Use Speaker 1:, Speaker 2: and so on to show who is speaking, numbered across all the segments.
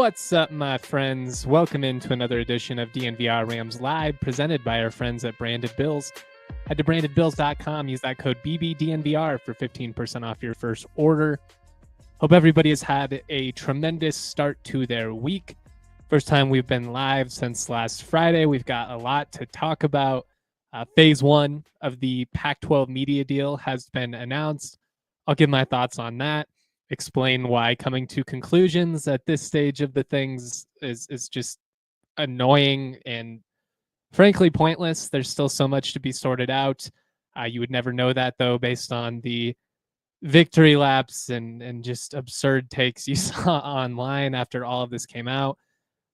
Speaker 1: What's up, my friends? Welcome into another edition of DNVR Rams Live, presented by our friends at Branded Bills. Head to brandedbills.com, use that code BBDNVR for 15% off your first order. Hope everybody has had a tremendous start to their week. First time we've been live since last Friday. We've got a lot to talk about. Phase one of the Pac-12 media deal has been announced. I'll give my thoughts on that. Explain why coming to conclusions at this stage of the things is just annoying and frankly pointless. There's still so much to be sorted out. You would never know that, though, based on the victory laps and just absurd takes you saw online after all of this came out.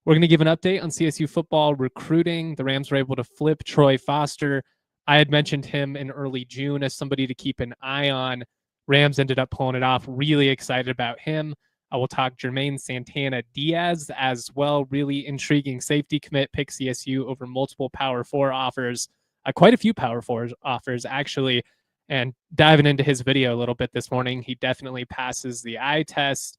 Speaker 1: We're going to give an update on CSU football recruiting. The Rams were able to flip Troy Foster. I had mentioned him in early June as somebody to keep an eye on. Rams ended up pulling it off. Really excited about him. I will talk Jermaine Santana-Diaz as well. Really intriguing safety commit. Pick CSU over multiple Power 4 offers. Quite a few Power 4 offers, actually. And diving into his video a little bit this morning, he definitely passes the eye test.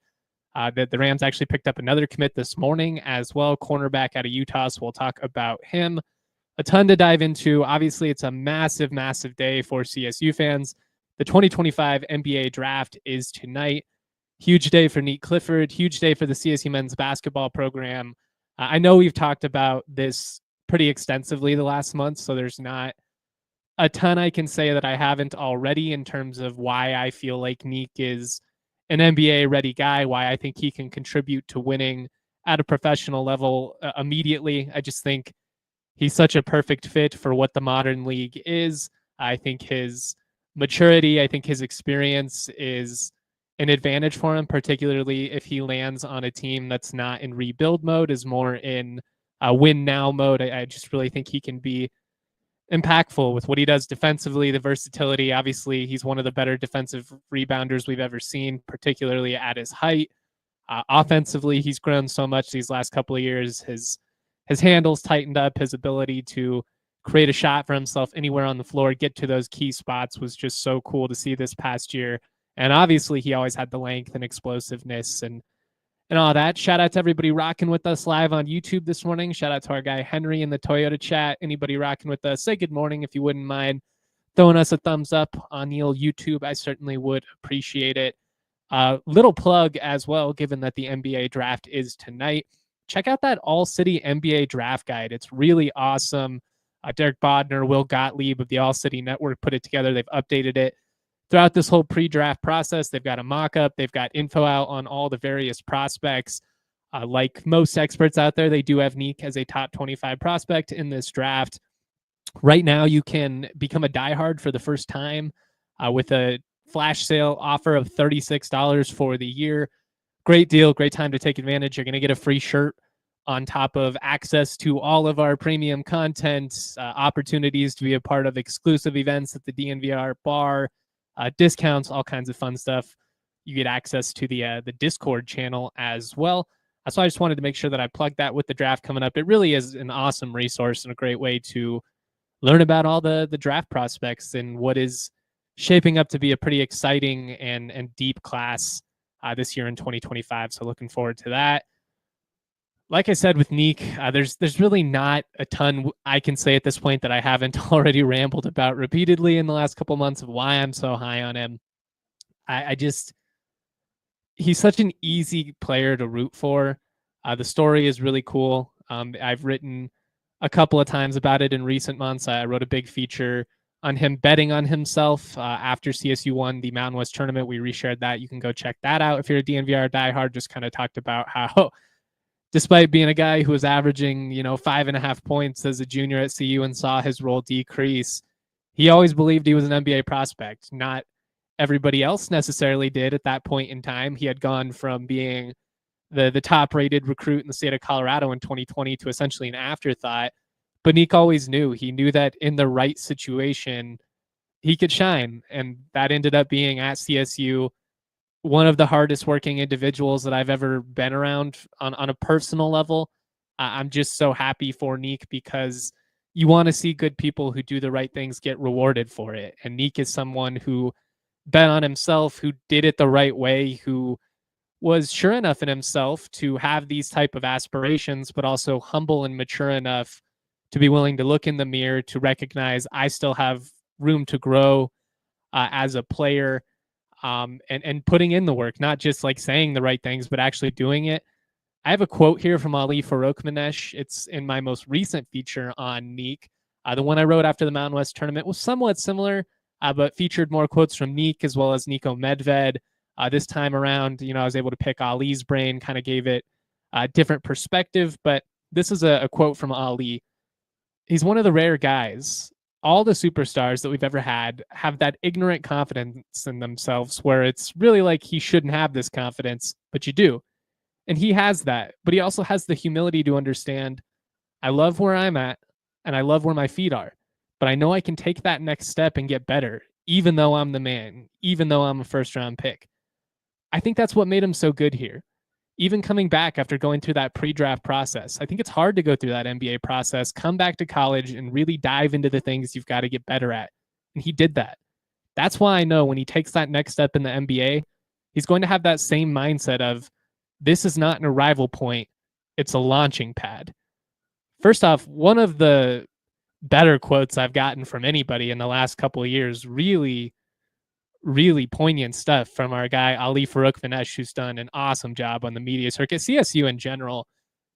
Speaker 1: The Rams actually picked up another commit this morning as well. Cornerback out of Utah, so we'll talk about him. A ton to dive into. Obviously, it's a massive, massive day for CSU fans. The 2025 NBA draft is tonight. Huge day for Nique Clifford. Huge day for the CSU men's basketball program. I know we've talked about this pretty extensively the last month, so there's not a ton I can say that I haven't already in terms of why I feel like Nique is an NBA-ready guy, why I think he can contribute to winning at a professional level immediately. I just think he's such a perfect fit for what the modern league is. I think his maturity, I think his experience is an advantage for him, particularly if he lands on a team that's not in rebuild mode, is more in win now mode. I just really think he can be impactful with what he does defensively, the versatility. Obviously, he's one of the better defensive rebounders we've ever seen, particularly at his height. Offensively, he's grown so much these last couple of years. His handles tightened up. His ability to create a shot for himself anywhere on the floor, get to those key spots was just so cool to see this past year. And obviously, he always had the length and explosiveness and all that. Shout out to everybody rocking with us live on YouTube this morning. Shout out to our guy Henry in the Toyota chat. Anybody rocking with us, say good morning if you wouldn't mind throwing us a thumbs up on the old YouTube. I certainly would appreciate it. Little plug as well, given that the NBA draft is tonight. Check out that ALLCITY NBA draft guide. It's really awesome. Derek Bodner, Will Gottlieb of the ALLCITY Network put it together. They've updated it throughout this whole pre-draft process. They've got a mock-up. They've got info out on all the various prospects. Like most experts out there, they do have Nique as a top 25 prospect in this draft. Right now, you can become a diehard for the first time with a flash sale offer of $36 for the year. Great deal. Great time to take advantage. You're going to get a free shirt on top of access to all of our premium content, opportunities to be a part of exclusive events at the DNVR bar, discounts, all kinds of fun stuff. You get access to the Discord channel as well. So I just wanted to make sure that I plugged that with the draft coming up. It really is an awesome resource and a great way to learn about all the draft prospects and what is shaping up to be a pretty exciting and deep class this year in 2025. So looking forward to that. Like I said with Nique, there's really not a ton I can say at this point that I haven't already rambled about repeatedly in the last couple months of why I'm so high on him. He's such an easy player to root for. The story is really cool. I've written a couple of times about it in recent months. I wrote a big feature on him betting on himself after CSU won the Mountain West tournament. We reshared that. You can go check that out if you're a DNVR diehard. Just kind of talked about how despite being a guy who was averaging, 5.5 points as a junior at CU and saw his role decrease, he always believed he was an NBA prospect, not everybody else necessarily did at that point in time. He had gone from being the top-rated recruit in the state of Colorado in 2020 to essentially an afterthought. But Nique always knew. He knew that in the right situation, he could shine. And that ended up being at CSU, one of the hardest working individuals that I've ever been around on a personal level. I'm just so happy for Nique because you want to see good people who do the right things get rewarded for it. And Nique is someone who bet on himself, who did it the right way, who was sure enough in himself to have these type of aspirations, but also humble and mature enough to be willing to look in the mirror to recognize I still have room to grow as a player, and putting in the work, not just like saying the right things, but actually doing it. I have a quote here from Ali Farokhmanesh. It's in my most recent feature on Nique. The one I wrote after the Mountain West tournament was somewhat similar, but featured more quotes from Nique as well as Niko Medved. This time around, I was able to pick Ali's brain, kind of gave it a different perspective. But this is a quote from Ali. He's one of the rare guys. All the superstars that we've ever had have that ignorant confidence in themselves where it's really like he shouldn't have this confidence, but you do. And he has that, but he also has the humility to understand I love where I'm at and I love where my feet are, but I know I can take that next step and get better, even though I'm the man, even though I'm a first round pick. I think that's what made him so good here. Even coming back after going through that pre-draft process, I think it's hard to go through that NBA process, come back to college and really dive into the things you've got to get better at. And he did that. That's why I know when he takes that next step in the NBA, he's going to have that same mindset of this is not an arrival point, it's a launching pad. First off, one of the better quotes I've gotten from anybody in the last couple of years, really poignant stuff from our guy Ali Farokhmanesh, who's done an awesome job on the media circuit. CSU in general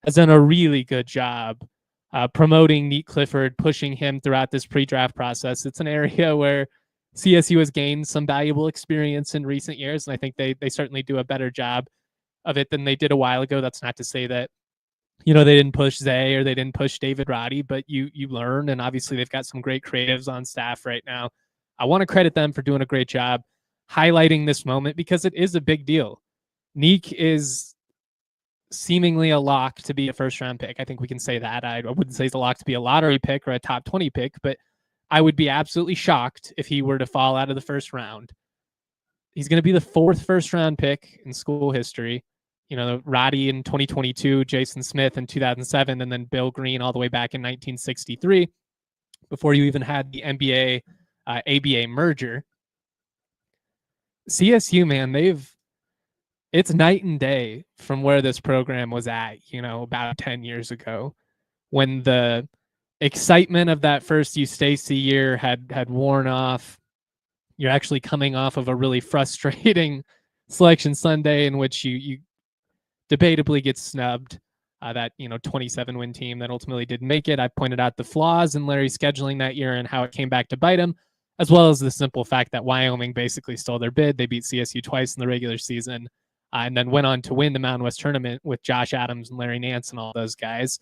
Speaker 1: has done a really good job promoting Nique Clifford, pushing him throughout this pre-draft process. It's an area where CSU has gained some valuable experience in recent years, and I think they certainly do a better job of it than they did a while ago. That's not to say that they didn't push Zay or they didn't push David Roddy, but you learn, and obviously they've got some great creatives on staff right now. I want to credit them for doing a great job highlighting this moment because it is a big deal. Nique is seemingly a lock to be a first-round pick. I think we can say that. I wouldn't say he's a lock to be a lottery pick or a top 20 pick, but I would be absolutely shocked if he were to fall out of the first round. He's going to be the fourth first-round pick in school history. Roddy in 2022, Jason Smith in 2007, and then Bill Green all the way back in 1963, before you even had the NBA ABA merger. CSU, man, it's night and day from where this program was at, about 10 years ago, when the excitement of that first Eustacey year had worn off. You're actually coming off of a really frustrating selection Sunday in which you debatably get snubbed. That 27-win team that ultimately didn't make it. I pointed out the flaws in Larry's scheduling that year and how it came back to bite him, as well as the simple fact that Wyoming basically stole their bid. They beat CSU twice in the regular season, and then went on to win the Mountain West tournament with Josh Adams and Larry Nance and all those guys,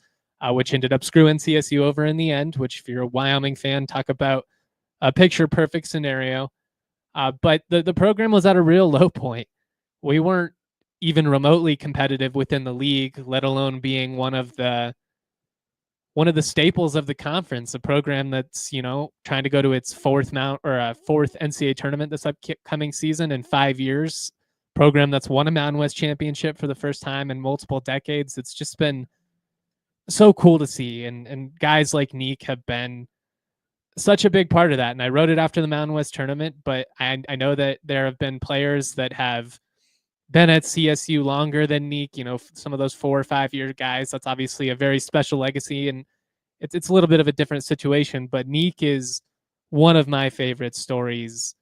Speaker 1: which ended up screwing CSU over in the end, which if you're a Wyoming fan, talk about a picture-perfect scenario. But the program was at a real low point. We weren't even remotely competitive within the league, let alone being one of the staples of the conference, a program that's, trying to go to its fourth NCAA tournament this upcoming season in 5 years, program that's won a Mountain West championship for the first time in multiple decades. It's just been so cool to see. And guys like Nique have been such a big part of that. And I wrote it after the Mountain West tournament, but I know that there have been players that have been at CSU longer than Nique, some of those 4 or 5 year guys. That's obviously a very special legacy, and it's a little bit of a different situation. But Nique is one of my favorite stories,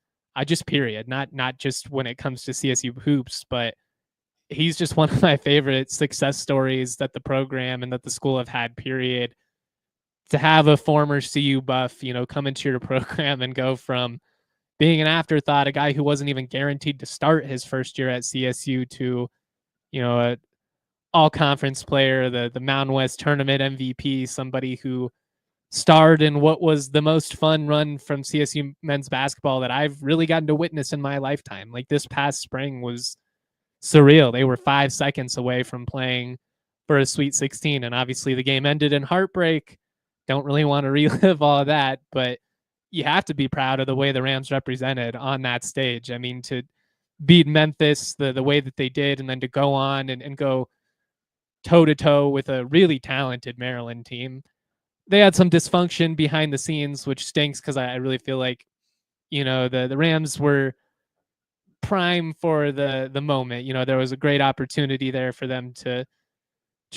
Speaker 1: just period. Not just when it comes to CSU hoops, but he's just one of my favorite success stories that the program and that the school have had, period. To have a former CU buff, come into your program and go from being an afterthought, a guy who wasn't even guaranteed to start his first year at CSU, to, a all-conference player, the Mountain West tournament MVP, somebody who starred in what was the most fun run from CSU men's basketball that I've really gotten to witness in my lifetime. Like this past spring was surreal. They were 5 seconds away from playing for a Sweet 16, and obviously the game ended in heartbreak. Don't really want to relive all of that, but you have to be proud of the way the Rams represented on that stage. I mean, to beat Memphis the way that they did, and then to go on and go toe to toe with a really talented Maryland team. They had some dysfunction behind the scenes, which stinks because I really feel like, the Rams were prime for the moment. There was a great opportunity there for them to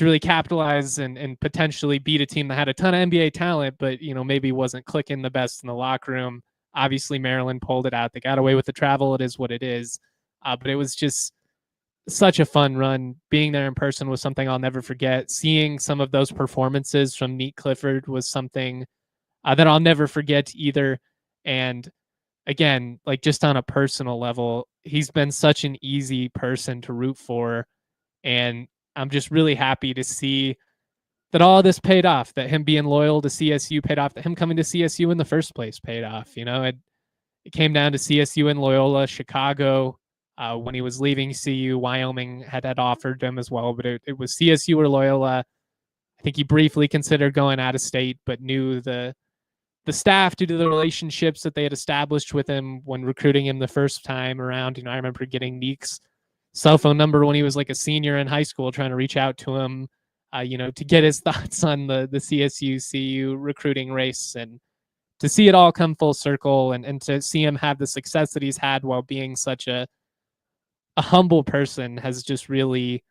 Speaker 1: really capitalize and potentially beat a team that had a ton of NBA talent, but maybe wasn't clicking the best in the locker room. Obviously, Maryland pulled it out. They got away with the travel. It is what it is. But it was just such a fun run. Being there in person was something I'll never forget. Seeing some of those performances from Nique Clifford was something that I'll never forget either. And again, like just on a personal level, he's been such an easy person to root for. And I'm just really happy to see that all this paid off, that him being loyal to CSU paid off, that him coming to CSU in the first place paid off. It came down to CSU and Loyola, Chicago. When he was leaving CU, Wyoming had offered him as well, but it was CSU or Loyola. I think he briefly considered going out of state, but knew the staff due to the relationships that they had established with him when recruiting him the first time around. I remember getting Nique's cell phone number when he was like a senior in high school, trying to reach out to him, to get his thoughts on the CSU CU recruiting race, and to see it all come full circle, and to see him have the success that he's had while being such a humble person has just really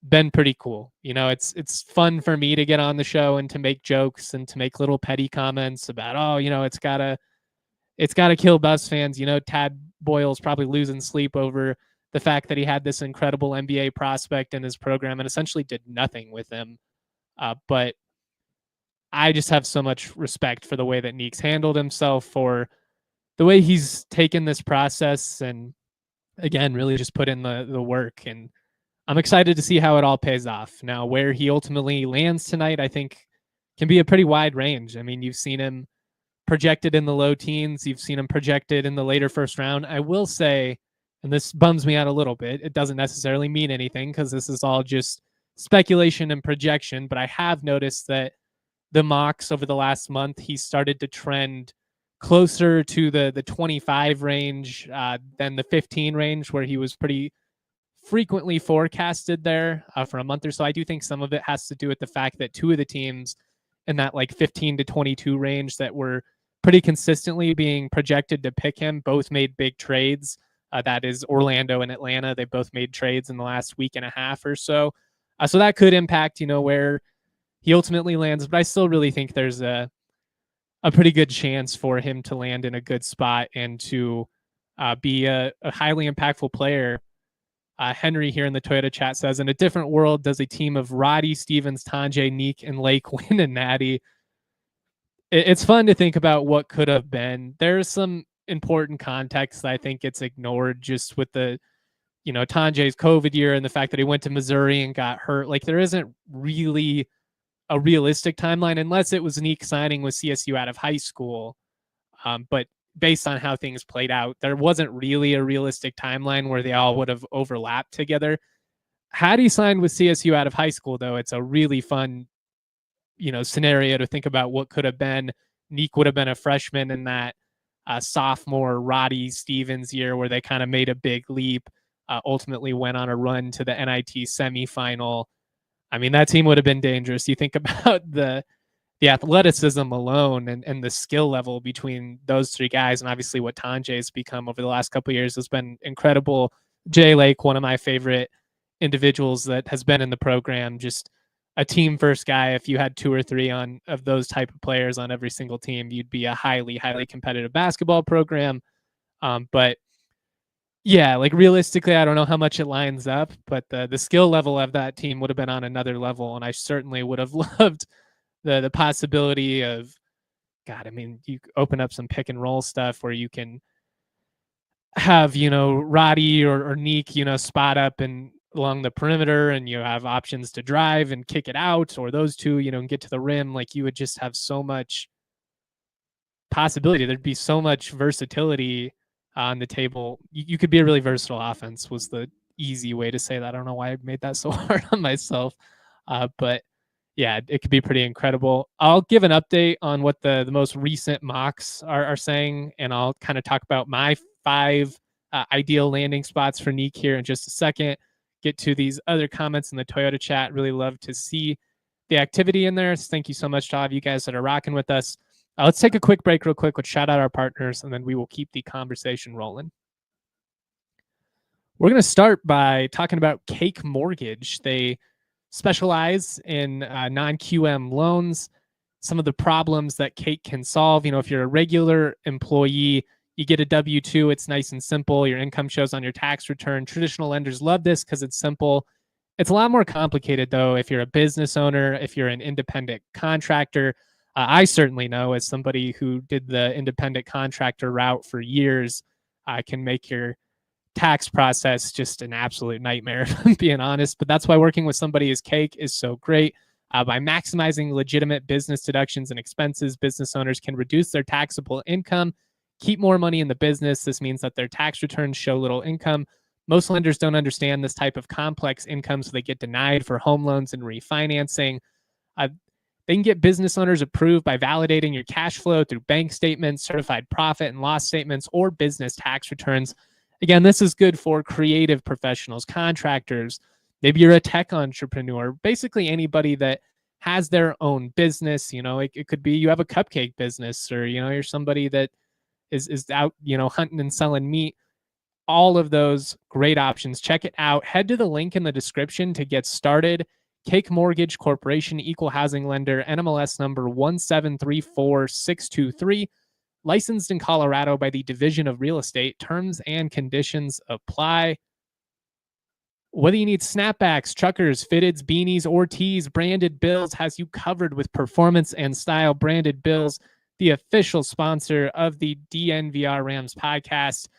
Speaker 1: been pretty cool. It's fun for me to get on the show and to make jokes and to make little petty comments about, it's gotta kill Buffs fans. Tad Boyle's probably losing sleep over the fact that he had this incredible NBA prospect in his program and essentially did nothing with him. But I just have so much respect for the way that Nique's handled himself, for the way he's taken this process, and again, really just put in the work. And I'm excited to see how it all pays off. Now, where he ultimately lands tonight, I think can be a pretty wide range. I mean, you've seen him projected in the low teens. You've seen him projected in the later first round. I will say, and this bums me out a little bit, it doesn't necessarily mean anything because this is all just speculation and projection, but I have noticed that the mocks over the last month, he started to trend closer to the 25 range than the 15 range, where he was pretty frequently forecasted there for a month or so. I do think some of it has to do with the fact that two of the teams in that like 15 to 22 range that were pretty consistently being projected to pick him both made big trades. That is Orlando and Atlanta. They both made trades in the last week and a half or so. So that could impact, where he ultimately lands. But I still really think there's a pretty good chance for him to land in a good spot and to be a highly impactful player. Henry here in the Toyota chat says, in a different world, does a team of Roddy, Stevens, Tanjay, Nique, and Lake win a natty? It's fun to think about what could have been. There's some important context that I think gets ignored just with the, Tanjay's COVID year and the fact that he went to Missouri and got hurt. Like, there isn't really a realistic timeline unless it was Nique signing with CSU out of high school. But based on how things played out, there wasn't really a realistic timeline where they all would have overlapped together. Had he signed with CSU out of high school, though, it's a really fun, scenario to think about what could have been. Nique would have been a freshman in that sophomore Roddy Stevens year where they kind of made a big leap, ultimately went on a run to the NIT semifinal. I mean, that team would have been dangerous. You think about the athleticism alone and the skill level between those three guys, and obviously what Tanjay's become over the last couple of years has been incredible. Jay Lake, one of my favorite individuals that has been in the program, just a team first guy. If you had two or three of those type of players on every single team, you'd be a highly, highly competitive basketball program. But yeah, like realistically, I don't know how much it lines up, but the skill level of that team would have been on another level. And I certainly would have loved the possibility of, God, I mean, you open up some pick and roll stuff where you can have, Roddy or Nique, spot up and along the perimeter and you have options to drive and kick it out, or those two, and get to the rim, like you would just have so much possibility. There'd be so much versatility on the table. You could be a really versatile offense was the easy way to say that. I don't know why I made that so hard on myself. But yeah, it could be pretty incredible. I'll give an update on what the most recent mocks are saying, and I'll kind of talk about my 5 ideal landing spots for Nique here in just a second. Get to these other comments in the Toyota chat. Really love to see the activity in there. So thank you so much to all of you guys that are rocking with us. Let's take a quick break real quick. Let's shout out our partners, and then we will keep the conversation rolling. We're going to start by talking about Cake Mortgage. They specialize in non-QM loans. Some of the problems that Cake can solve, if you're a regular employee, you get a W-2, it's nice and simple. Your income shows on your tax return. Traditional lenders love this because it's simple. It's a lot more complicated, though, if you're a business owner, if you're an independent contractor. I certainly know, as somebody who did the independent contractor route for years, I can make your tax process just an absolute nightmare, if I'm being honest. But that's why working with somebody as Cake is so great. By maximizing legitimate business deductions and expenses, business owners can reduce their taxable income, keep more money in the business. This means that their tax returns show little income. Most lenders don't understand this type of complex income, so they get denied for home loans and refinancing. They can get business owners approved by validating your cash flow through bank statements, certified profit and loss statements, or business tax returns. Again, this is good for creative professionals, contractors. Maybe you're a tech entrepreneur, basically anybody that has their own business. It could be you have a cupcake business, or, you're somebody that is out, hunting and selling meat. All of those great options. Check it out. Head to the link in the description to get started. Cake Mortgage Corporation, equal housing lender, NMLS number 1734623, licensed in Colorado by the Division of Real Estate. Terms and conditions apply. Whether you need snapbacks, truckers, fitteds, beanies, or tees, Branded Bills has you covered with performance and style. Branded Bills, the official sponsor of the DNVR Rams podcast.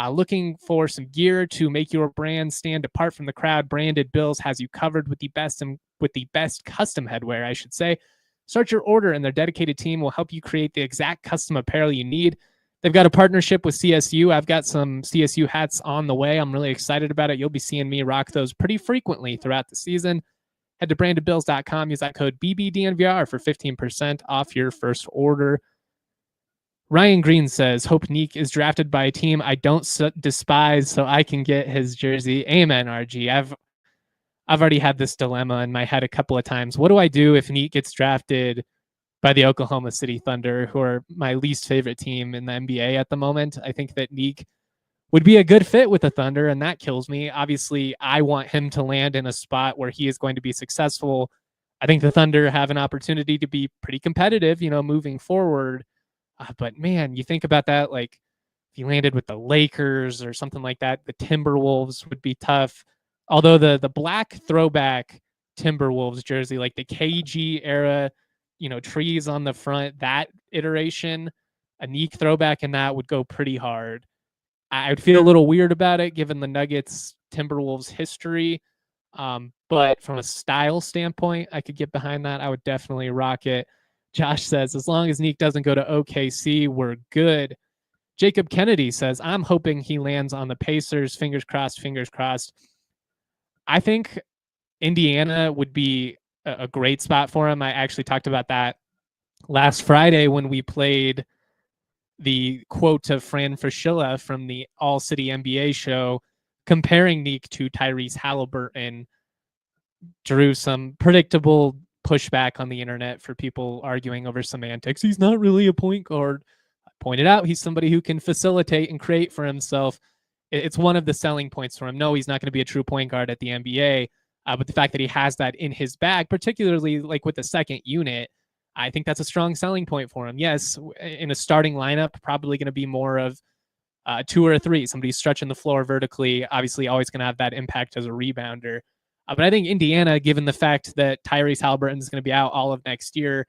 Speaker 1: Looking for some gear to make your brand stand apart from the crowd, Branded Bills has you covered with the best custom headwear, I should say. Start your order, and their dedicated team will help you create the exact custom apparel you need. They've got a partnership with CSU. I've got some CSU hats on the way. I'm really excited about it. You'll be seeing me rock those pretty frequently throughout the season. Head to brandedbills.com. Use that code BBDNVR for 15% off your first order. Ryan Green says, hope Nique is drafted by a team I don't despise so I can get his jersey. Amen, RG. I've already had this dilemma in my head a couple of times. What do I do if Nique gets drafted by the Oklahoma City Thunder, who are my least favorite team in the NBA at the moment? I think that Nique would be a good fit with the Thunder, and that kills me. Obviously, I want him to land in a spot where he is going to be successful. I think the Thunder have an opportunity to be pretty competitive, moving forward. But man, you think about that, like if he landed with the Lakers or something like that, the Timberwolves would be tough. Although the black throwback Timberwolves jersey, like the KG era, trees on the front, that iteration, a Nique throwback in that would go pretty hard. I would feel a little weird about it given the Nuggets Timberwolves history. But from a style standpoint, I could get behind that. I would definitely rock it. Josh says, as long as Nique doesn't go to OKC, we're good. Jacob Kennedy says, I'm hoping he lands on the Pacers. Fingers crossed, fingers crossed. I think Indiana would be a great spot for him. I actually talked about that last Friday when we played the quote of Fran Fraschilla from the All-City NBA show, comparing Nique to Tyrese Halliburton. Drew some predictable pushback on the internet for people arguing over semantics. He's not really a point guard. I pointed out he's somebody who can facilitate and create for himself. It's one of the selling points for him. No, he's not going to be a true point guard at the NBA, but the fact that he has that in his bag, particularly like with the second unit, I think that's a strong selling point for him. Yes, in a starting lineup, probably going to be more of 2 or 3. Somebody stretching the floor vertically, obviously always going to have that impact as a rebounder. But I think Indiana, given the fact that Tyrese Halliburton is going to be out all of next year,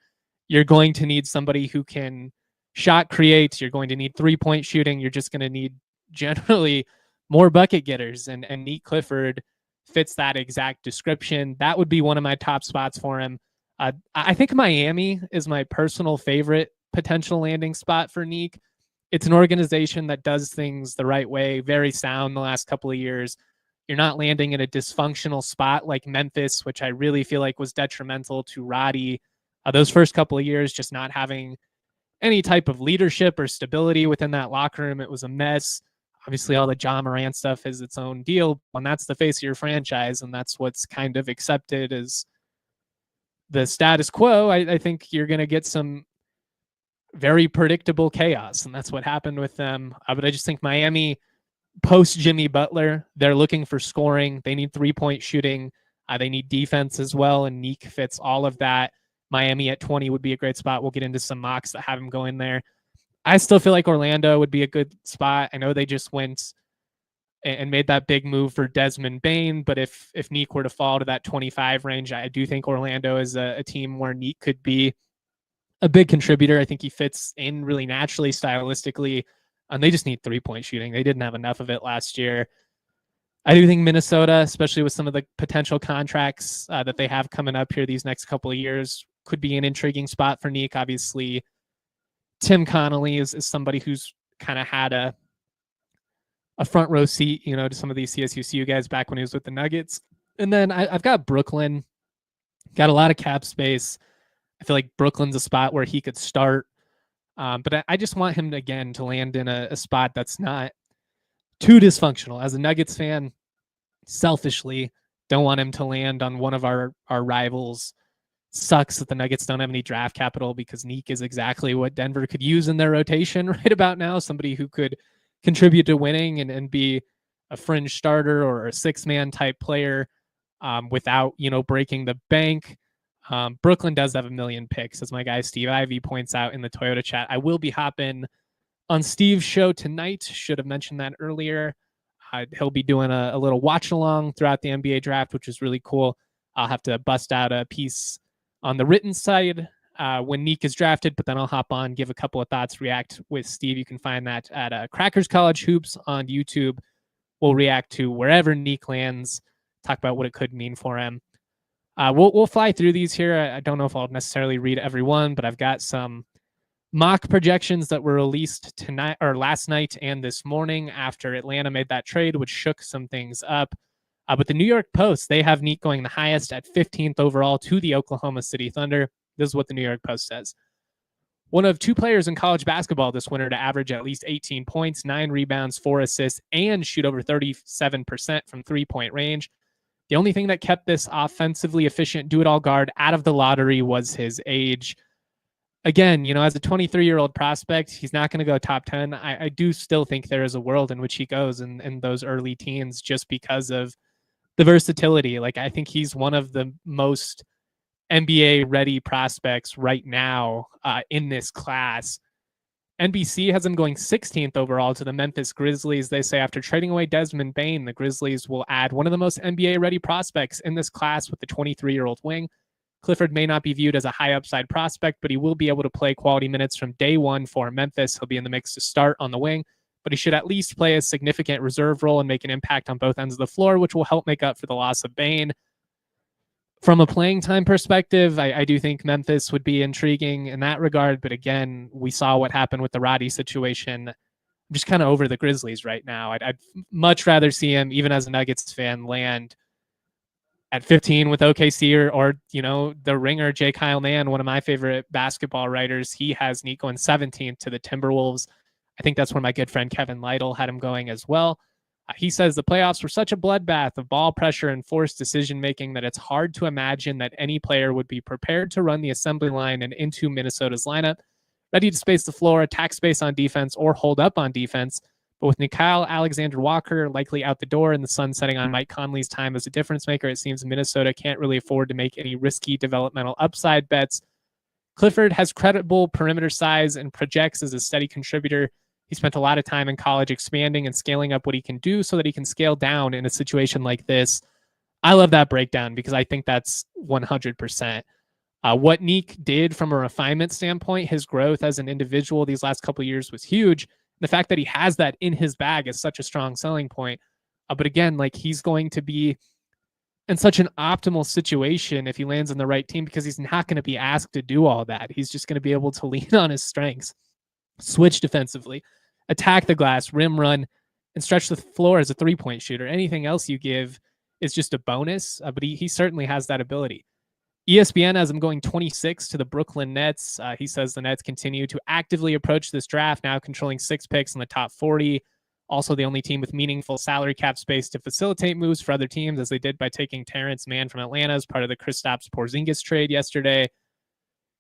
Speaker 1: you're going to need somebody who can shot create. You're going to need 3-point shooting. You're just going to need generally more bucket getters. And Nique Clifford fits that exact description. That would be one of my top spots for him. I think Miami is my personal favorite potential landing spot for Nique. It's an organization that does things the right way, very sound the last couple of years. You're not landing in a dysfunctional spot like Memphis, which I really feel like was detrimental to Roddy. Those first couple of years, just not having any type of leadership or stability within that locker room. It was a mess. Obviously, all the John Morant stuff is its own deal, and that's the face of your franchise, and that's what's kind of accepted as the status quo. I think you're going to get some very predictable chaos, and that's what happened with them. But I just think Miami, post Jimmy Butler, they're looking for scoring. They need three-point shooting. They need defense as well, and Nique fits all of that. Miami at 20 would be a great spot. We'll get into some mocks that have him going there. I still feel like Orlando would be a good spot. I know they just went and made that big move for Desmond Bane, but if Nique were to fall to that 25 range, I do think Orlando is a team where Nique could be a big contributor. I think he fits in really naturally, stylistically, and they just need three-point shooting. They didn't have enough of it last year. I do think Minnesota, especially with some of the potential contracts that they have coming up here these next couple of years, could be an intriguing spot for Nique. Obviously, Tim Connolly is somebody who's kind of had a front row seat, to some of these CSU guys back when he was with the Nuggets. And then I've got Brooklyn, got a lot of cap space. I feel like Brooklyn's a spot where he could start. But I just want him, again, to land in a spot that's not too dysfunctional. As a Nuggets fan, selfishly, don't want him to land on one of our rivals. Sucks that the Nuggets don't have any draft capital, because Nique is exactly what Denver could use in their rotation right about now. Somebody who could contribute to winning and be a fringe starter or a six-man type player without, breaking the bank. Brooklyn does have 1 million picks, as my guy Steve Ivy points out in the Toyota chat. I will be hopping on Steve's show tonight. Should have mentioned that earlier. He'll be doing a little watch along throughout the NBA draft, which is really cool. I'll have to bust out a piece on the written side when Nique is drafted, but then I'll hop on, give a couple of thoughts, react with Steve. You can find that at Crackers College Hoops on YouTube. We'll react to wherever Nique lands, talk about what it could mean for him. We'll fly through these here. I don't know if I'll necessarily read every one, but I've got some mock projections that were released tonight or last night and this morning after Atlanta made that trade, which shook some things up. But the New York Post, they have Nique going the highest at 15th overall to the Oklahoma City Thunder. This is what the New York Post says. One of two players in college basketball this winter to average at least 18 points, 9 rebounds, 4 assists, and shoot over 37% from three-point range. The only thing that kept this offensively efficient do-it-all guard out of the lottery was his age. Again, as a 23-year-old prospect, he's not going to go top 10. I do still think there is a world in which he goes in those early teens just because of the versatility. Like, I think he's one of the most NBA-ready prospects right now in this class. NBC has him going 16th overall to the Memphis Grizzlies. They say after trading away Desmond Bane, the Grizzlies will add one of the most NBA-ready prospects in this class with the 23-year-old wing. Clifford may not be viewed as a high upside prospect, but he will be able to play quality minutes from day one for Memphis. He'll be in the mix to start on the wing, but he should at least play a significant reserve role and make an impact on both ends of the floor, which will help make up for the loss of Bane. From a playing time perspective, I do think Memphis would be intriguing in that regard. But again, we saw what happened with the Roddy situation. I'm just kind of over the Grizzlies right now. I'd much rather see him, even as a Nuggets fan, land at 15 with OKC or the ringer, J. Kyle Mann, one of my favorite basketball writers. He has Nique going 17th to the Timberwolves. I think that's where my good friend Kevin Lytle had him going as well. He says the playoffs were such a bloodbath of ball pressure and forced decision-making that it's hard to imagine that any player would be prepared to run the assembly line and into Minnesota's lineup, ready to space the floor, attack space on defense, or hold up on defense. But with Nickeil Alexander-Walker likely out the door and the sun setting on Mike Conley's time as a difference maker, it seems Minnesota can't really afford to make any risky developmental upside bets. Clifford has credible perimeter size and projects as a steady contributor. He spent a lot of time in college expanding and scaling up what he can do so that he can scale down in a situation like this. I love that breakdown because I think that's 100%. What Nique did from a refinement standpoint, his growth as an individual these last couple of years was huge. The fact that he has that in his bag is such a strong selling point. But again, like, he's going to be and such an optimal situation if he lands on the right team, because he's not going to be asked to do all that. He's just going to be able to lean on his strengths, switch defensively, attack the glass, rim run, and stretch the floor as a three-point shooter. Anything else you give is just a bonus, but he certainly has that ability. ESPN has him going 26 to the Brooklyn Nets. He says the Nets continue to actively approach this draft, now controlling 6 picks in the top 40. Also, the only team with meaningful salary cap space to facilitate moves for other teams, as they did by taking Terrence Mann from Atlanta as part of the Kristaps Porzingis trade yesterday.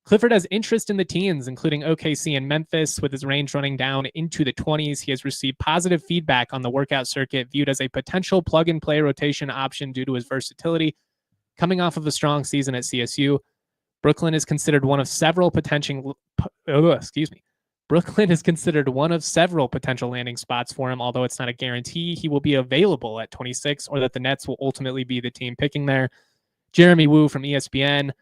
Speaker 1: Clifford has interest in the teams, including OKC and Memphis, with his range running down into the 20s. He has received positive feedback on the workout circuit, viewed as a potential plug-and-play rotation option due to his versatility. Coming off of a strong season at CSU, Brooklyn is considered one of several potential landing spots for him, although it's not a guarantee he will be available at 26 or that the Nets will ultimately be the team picking there. Jeremy Woo from ESPN,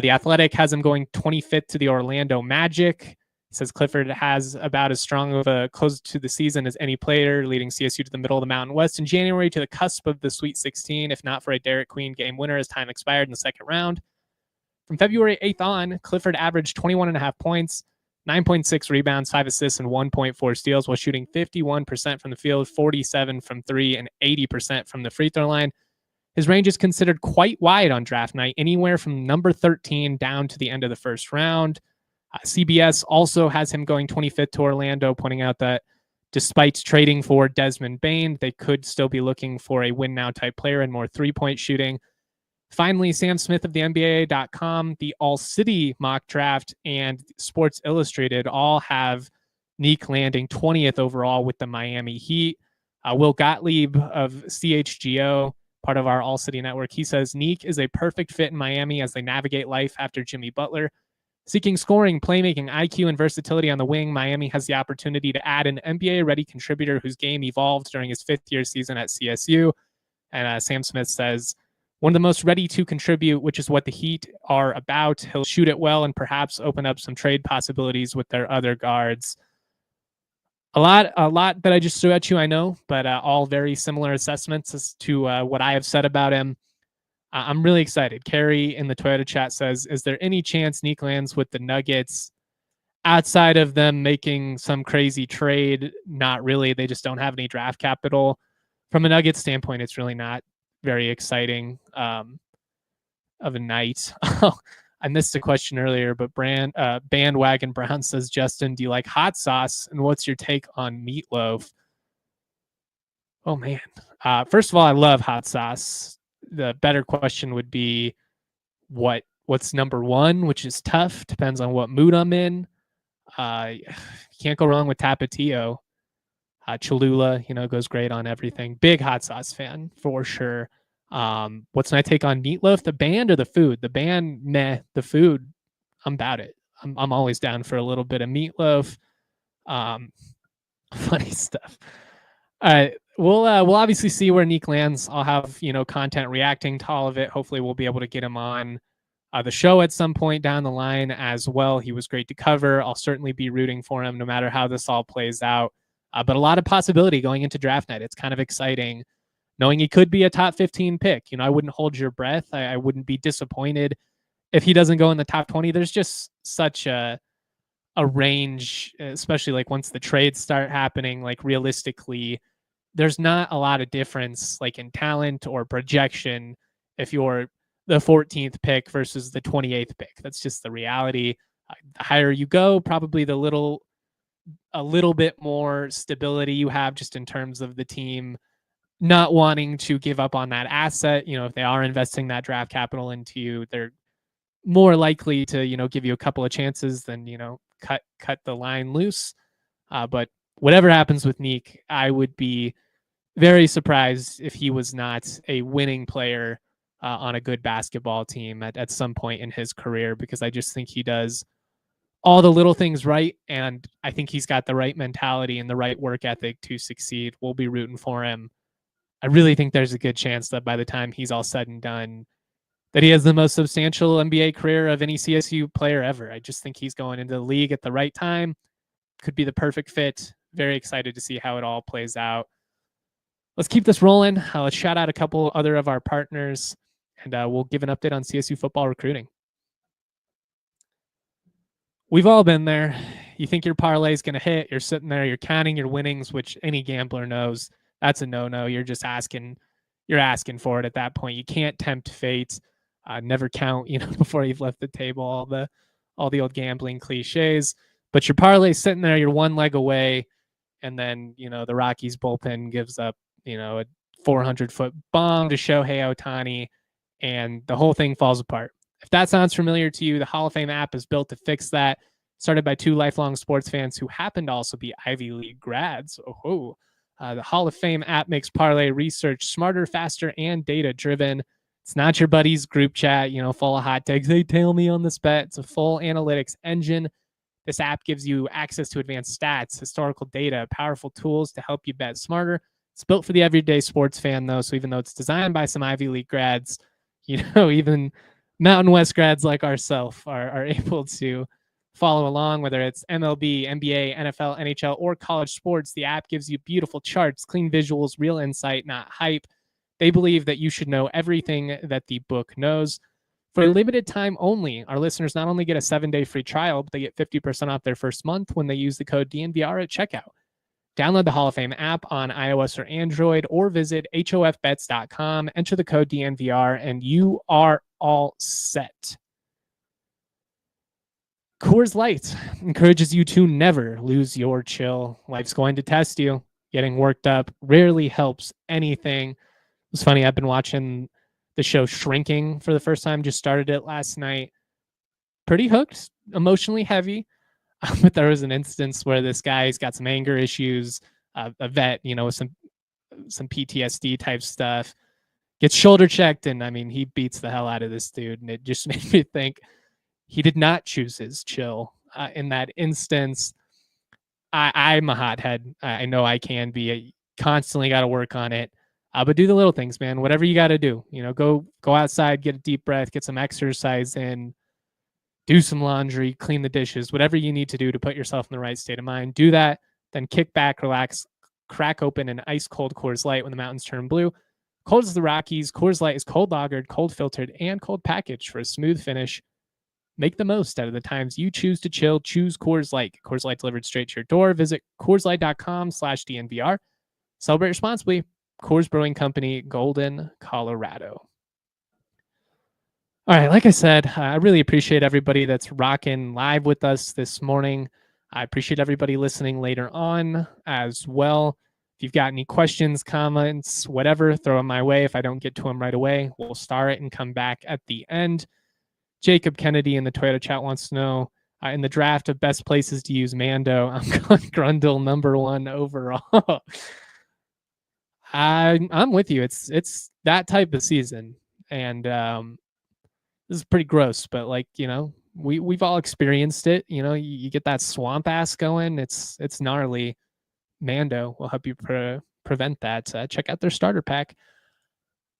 Speaker 1: The Athletic has him going 25th to the Orlando Magic. He says Clifford has about as strong of a close to the season as any player, leading CSU to the middle of the Mountain West in January to the cusp of the Sweet 16, if not for a Derek Queen game winner as time expired in the second round. From February 8th on, Clifford averaged 21.5 points, 9.6 rebounds, 5 assists, and 1.4 steals while shooting 51% from the field, 47% from three, and 80% from the free throw line. His range is considered quite wide on draft night, anywhere from number 13 down to the end of the first round. CBS also has him going 25th to Orlando, pointing out that despite trading for Desmond Bane, they could still be looking for a win-now type player and more three-point shooting. Finally, Sam Smith of the NBA.com, the ALLCITY mock draft, and Sports Illustrated all have Nique landing 20th overall with the Miami Heat. Will Gottlieb of CHGO, part of our ALLCITY network, he says Nique is a perfect fit in Miami as they navigate life after Jimmy Butler. Seeking scoring, playmaking, IQ, and versatility on the wing, Miami has the opportunity to add an NBA-ready contributor whose game evolved during his fifth-year season at CSU. And Sam Smith says, one of the most ready to contribute, which is what the Heat are about. He'll shoot it well and perhaps open up some trade possibilities with their other guards. A lot that I just threw at you, I know, but all very similar assessments as to what I have said about him. I'm really excited. Carrie in the Toyota chat says, is there any chance Nique lands with the Nuggets outside of them making some crazy trade? Not really. They just don't have any draft capital. From a Nuggets standpoint, it's really not very exciting of a night. I missed a question earlier, but Bandwagon Brown says, Justin, do you like hot sauce? And what's your take on meatloaf? Oh, man. First of all, I love hot sauce. The better question would be what's number one, which is tough. Depends on what mood I'm in. Can't go wrong with Tapatio. Cholula, goes great on everything. Big hot sauce fan for sure. What's my take on meatloaf? The band or the food? The band, meh. The food, I'm about it. I'm always down for a little bit of meatloaf. Funny stuff. All right, we'll obviously see where Nique lands. I'll have content reacting to all of it. Hopefully, we'll be able to get him on the show at some point down the line as well. He was great to cover. I'll certainly be rooting for him no matter how this all plays out. But a lot of possibility going into draft night. It's kind of exciting knowing he could be a top 15 pick. I wouldn't hold your breath. I wouldn't be disappointed if he doesn't go in the top 20. There's just such a range, especially like once the trades start happening, like realistically, there's not a lot of difference like in talent or projection if you're the 14th pick versus the 28th pick. That's just the reality. The higher you go, probably a little bit more stability you have just in terms of the team not wanting to give up on that asset. If they are investing that draft capital into you, they're more likely to, give you a couple of chances than, cut the line loose. But whatever happens with Nique, I would be very surprised if he was not a winning player on a good basketball team at some point in his career, because I just think he does all the little things right. And I think he's got the right mentality and the right work ethic to succeed. We'll be rooting for him. I really think there's a good chance that by the time he's all said and done, that he has the most substantial NBA career of any CSU player ever. I just think he's going into the league at the right time. Could be the perfect fit. Very excited to see how it all plays out. Let's keep this rolling. Let's shout out a couple other of our partners. and we'll give an update on CSU football recruiting. We've all been there. You think your parlay is going to hit. You're sitting there. You're counting your winnings, which any gambler knows that's a no-no. You're just asking. You're asking for it at that point. You can't tempt fate. Never count, before you've left the table. All the old gambling cliches. But your parlay's sitting there. You're one leg away, and then the Rockies bullpen gives up a 400-foot bomb to Shohei Ohtani, and the whole thing falls apart. If that sounds familiar to you, the Hall of Fame app is built to fix that. Started by two lifelong sports fans who happen to also be Ivy League grads. The Hall of Fame app makes parlay research smarter, faster, and data-driven. It's not your buddy's group chat, full of hot takes. Hey, tail me on this bet. It's a full analytics engine. This app gives you access to advanced stats, historical data, powerful tools to help you bet smarter. It's built for the everyday sports fan, though, so even though it's designed by some Ivy League grads, even Mountain West grads like ourselves are able to follow along, whether it's MLB, NBA, NFL, NHL, or college sports. The app gives you beautiful charts, clean visuals, real insight, not hype. They believe that you should know everything that the book knows. For a limited time only, our listeners not only get a 7-day free trial, but they get 50% off their first month when they use the code DNVR at checkout. Download the Hall of Fame app on iOS or Android, or visit hofbets.com, enter the code DNVR, and you are all set. Coors Light encourages you to never lose your chill. Life's going to test you. Getting worked up rarely helps anything. It was funny, I've been watching the show Shrinking for the first time, just started it last night. Pretty hooked, emotionally heavy. But there was an instance where this guy's got some anger issues, a vet, with some PTSD type stuff, gets shoulder checked, and he beats the hell out of this dude. And it just made me think he did not choose his chill in that instance. I'm a hothead. I know I can be. I constantly got to work on it. But do the little things, man. Whatever you got to do. Go outside, get a deep breath, get some exercise in, do some laundry, clean the dishes, whatever you need to do to put yourself in the right state of mind. Do that, then kick back, relax, crack open an ice-cold Coors Light when the mountains turn blue. Cold as the Rockies, Coors Light is cold lagered, cold filtered, and cold packaged for a smooth finish. Make the most out of the times you choose to chill. Choose Coors Light. Coors Light delivered straight to your door. Visit CoorsLight.com/DNVR. Celebrate responsibly. Coors Brewing Company, Golden, Colorado. All right, like I said, I really appreciate everybody that's rocking live with us this morning. I appreciate everybody listening later on as well. If you've got any questions, comments, whatever, throw them my way. If I don't get to them right away, we'll star it and come back at the end. Jacob Kennedy in the Toyota chat wants to know, in the draft of best places to use Mando, I'm going Grundle #1 overall. I'm with you. It's that type of season, and this is pretty gross, but we've all experienced it. You get that swamp ass going. It's gnarly. Mando will help you prevent that. Check out their starter pack.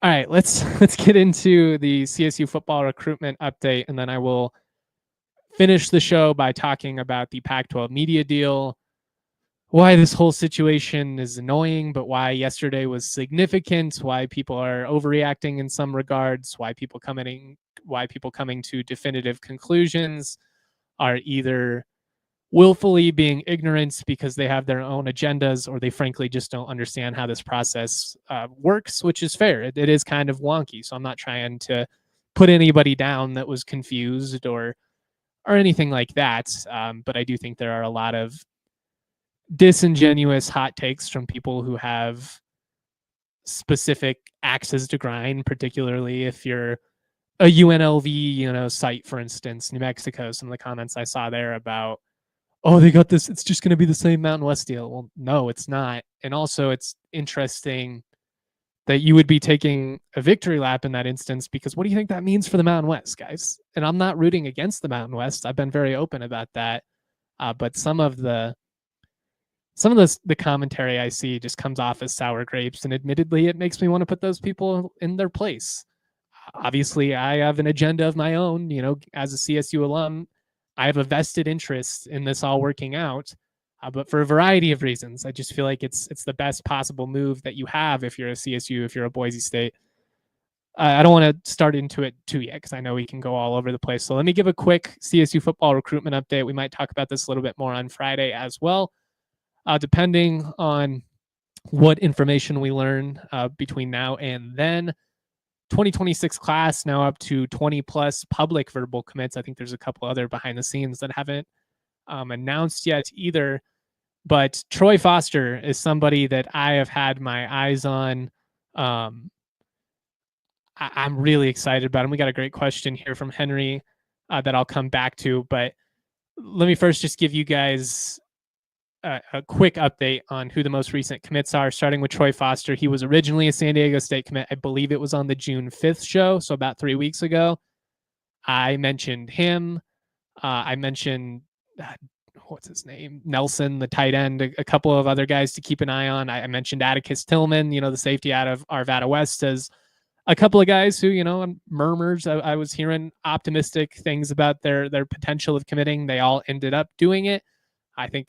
Speaker 1: All right, let's get into the CSU football recruitment update, and then I will finish the show by talking about the Pac-12 media deal, why this whole situation is annoying, but why yesterday was significant, why people are overreacting in some regards, why people coming to definitive conclusions are either willfully being ignorant because they have their own agendas, or they frankly just don't understand how this process works, which is fair. It is kind of wonky, so I'm not trying to put anybody down that was confused or anything like that. But I do think there are a lot of disingenuous hot takes from people who have specific axes to grind, particularly if you're a UNLV, site, for instance, New Mexico. Some of the comments I saw there about, oh, they got this, it's just going to be the same Mountain West deal. Well, no, it's not. And also it's interesting that you would be taking a victory lap in that instance, because what do you think that means for the Mountain West, guys? And I'm not rooting against the Mountain West. I've been very open about that. But some of the commentary I see just comes off as sour grapes, and admittedly, it makes me want to put those people in their place. Obviously, I have an agenda of my own. As a CSU alum, I have a vested interest in this all working out, but for a variety of reasons, I just feel like it's the best possible move that you have if you're a CSU, if you're a Boise State. I don't want to start into it too yet because I know we can go all over the place. So let me give a quick CSU football recruitment update. We might talk about this a little bit more on Friday as well, depending on what information we learn between now and then. 2026 class now up to 20 plus public verbal commits. I think there's a couple other behind the scenes that haven't announced yet either. But Troy Foster is somebody that I have had my eyes on. I'm really excited about him. We got a great question here from Henry that I'll come back to. But let me first just give you guys a quick update on who the most recent commits are, starting with Troy Foster. He was originally a San Diego State commit. I believe it was on the June 5th show, so about 3 weeks ago. I mentioned him. I mentioned, what's his name? Nelson, the tight end, a couple of other guys to keep an eye on. I mentioned Atticus Tillman, the safety out of Arvada West, as a couple of guys who, murmurs. I was hearing optimistic things about their potential of committing. They all ended up doing it. I think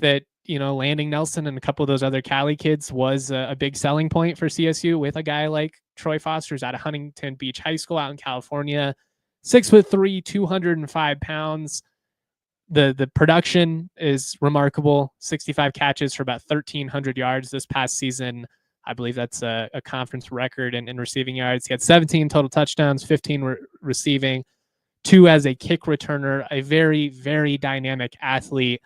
Speaker 1: that, landing Nelson and a couple of those other Cali kids was a big selling point for CSU with a guy like Troy Foster's out of Huntington Beach High School out in California, 6'3", 205 pounds. The production is remarkable. 65 catches for about 1,300 yards this past season. I believe that's a conference record in receiving yards. He had 17 total touchdowns, 15 receiving, 2 as a kick returner, a very, very dynamic athlete.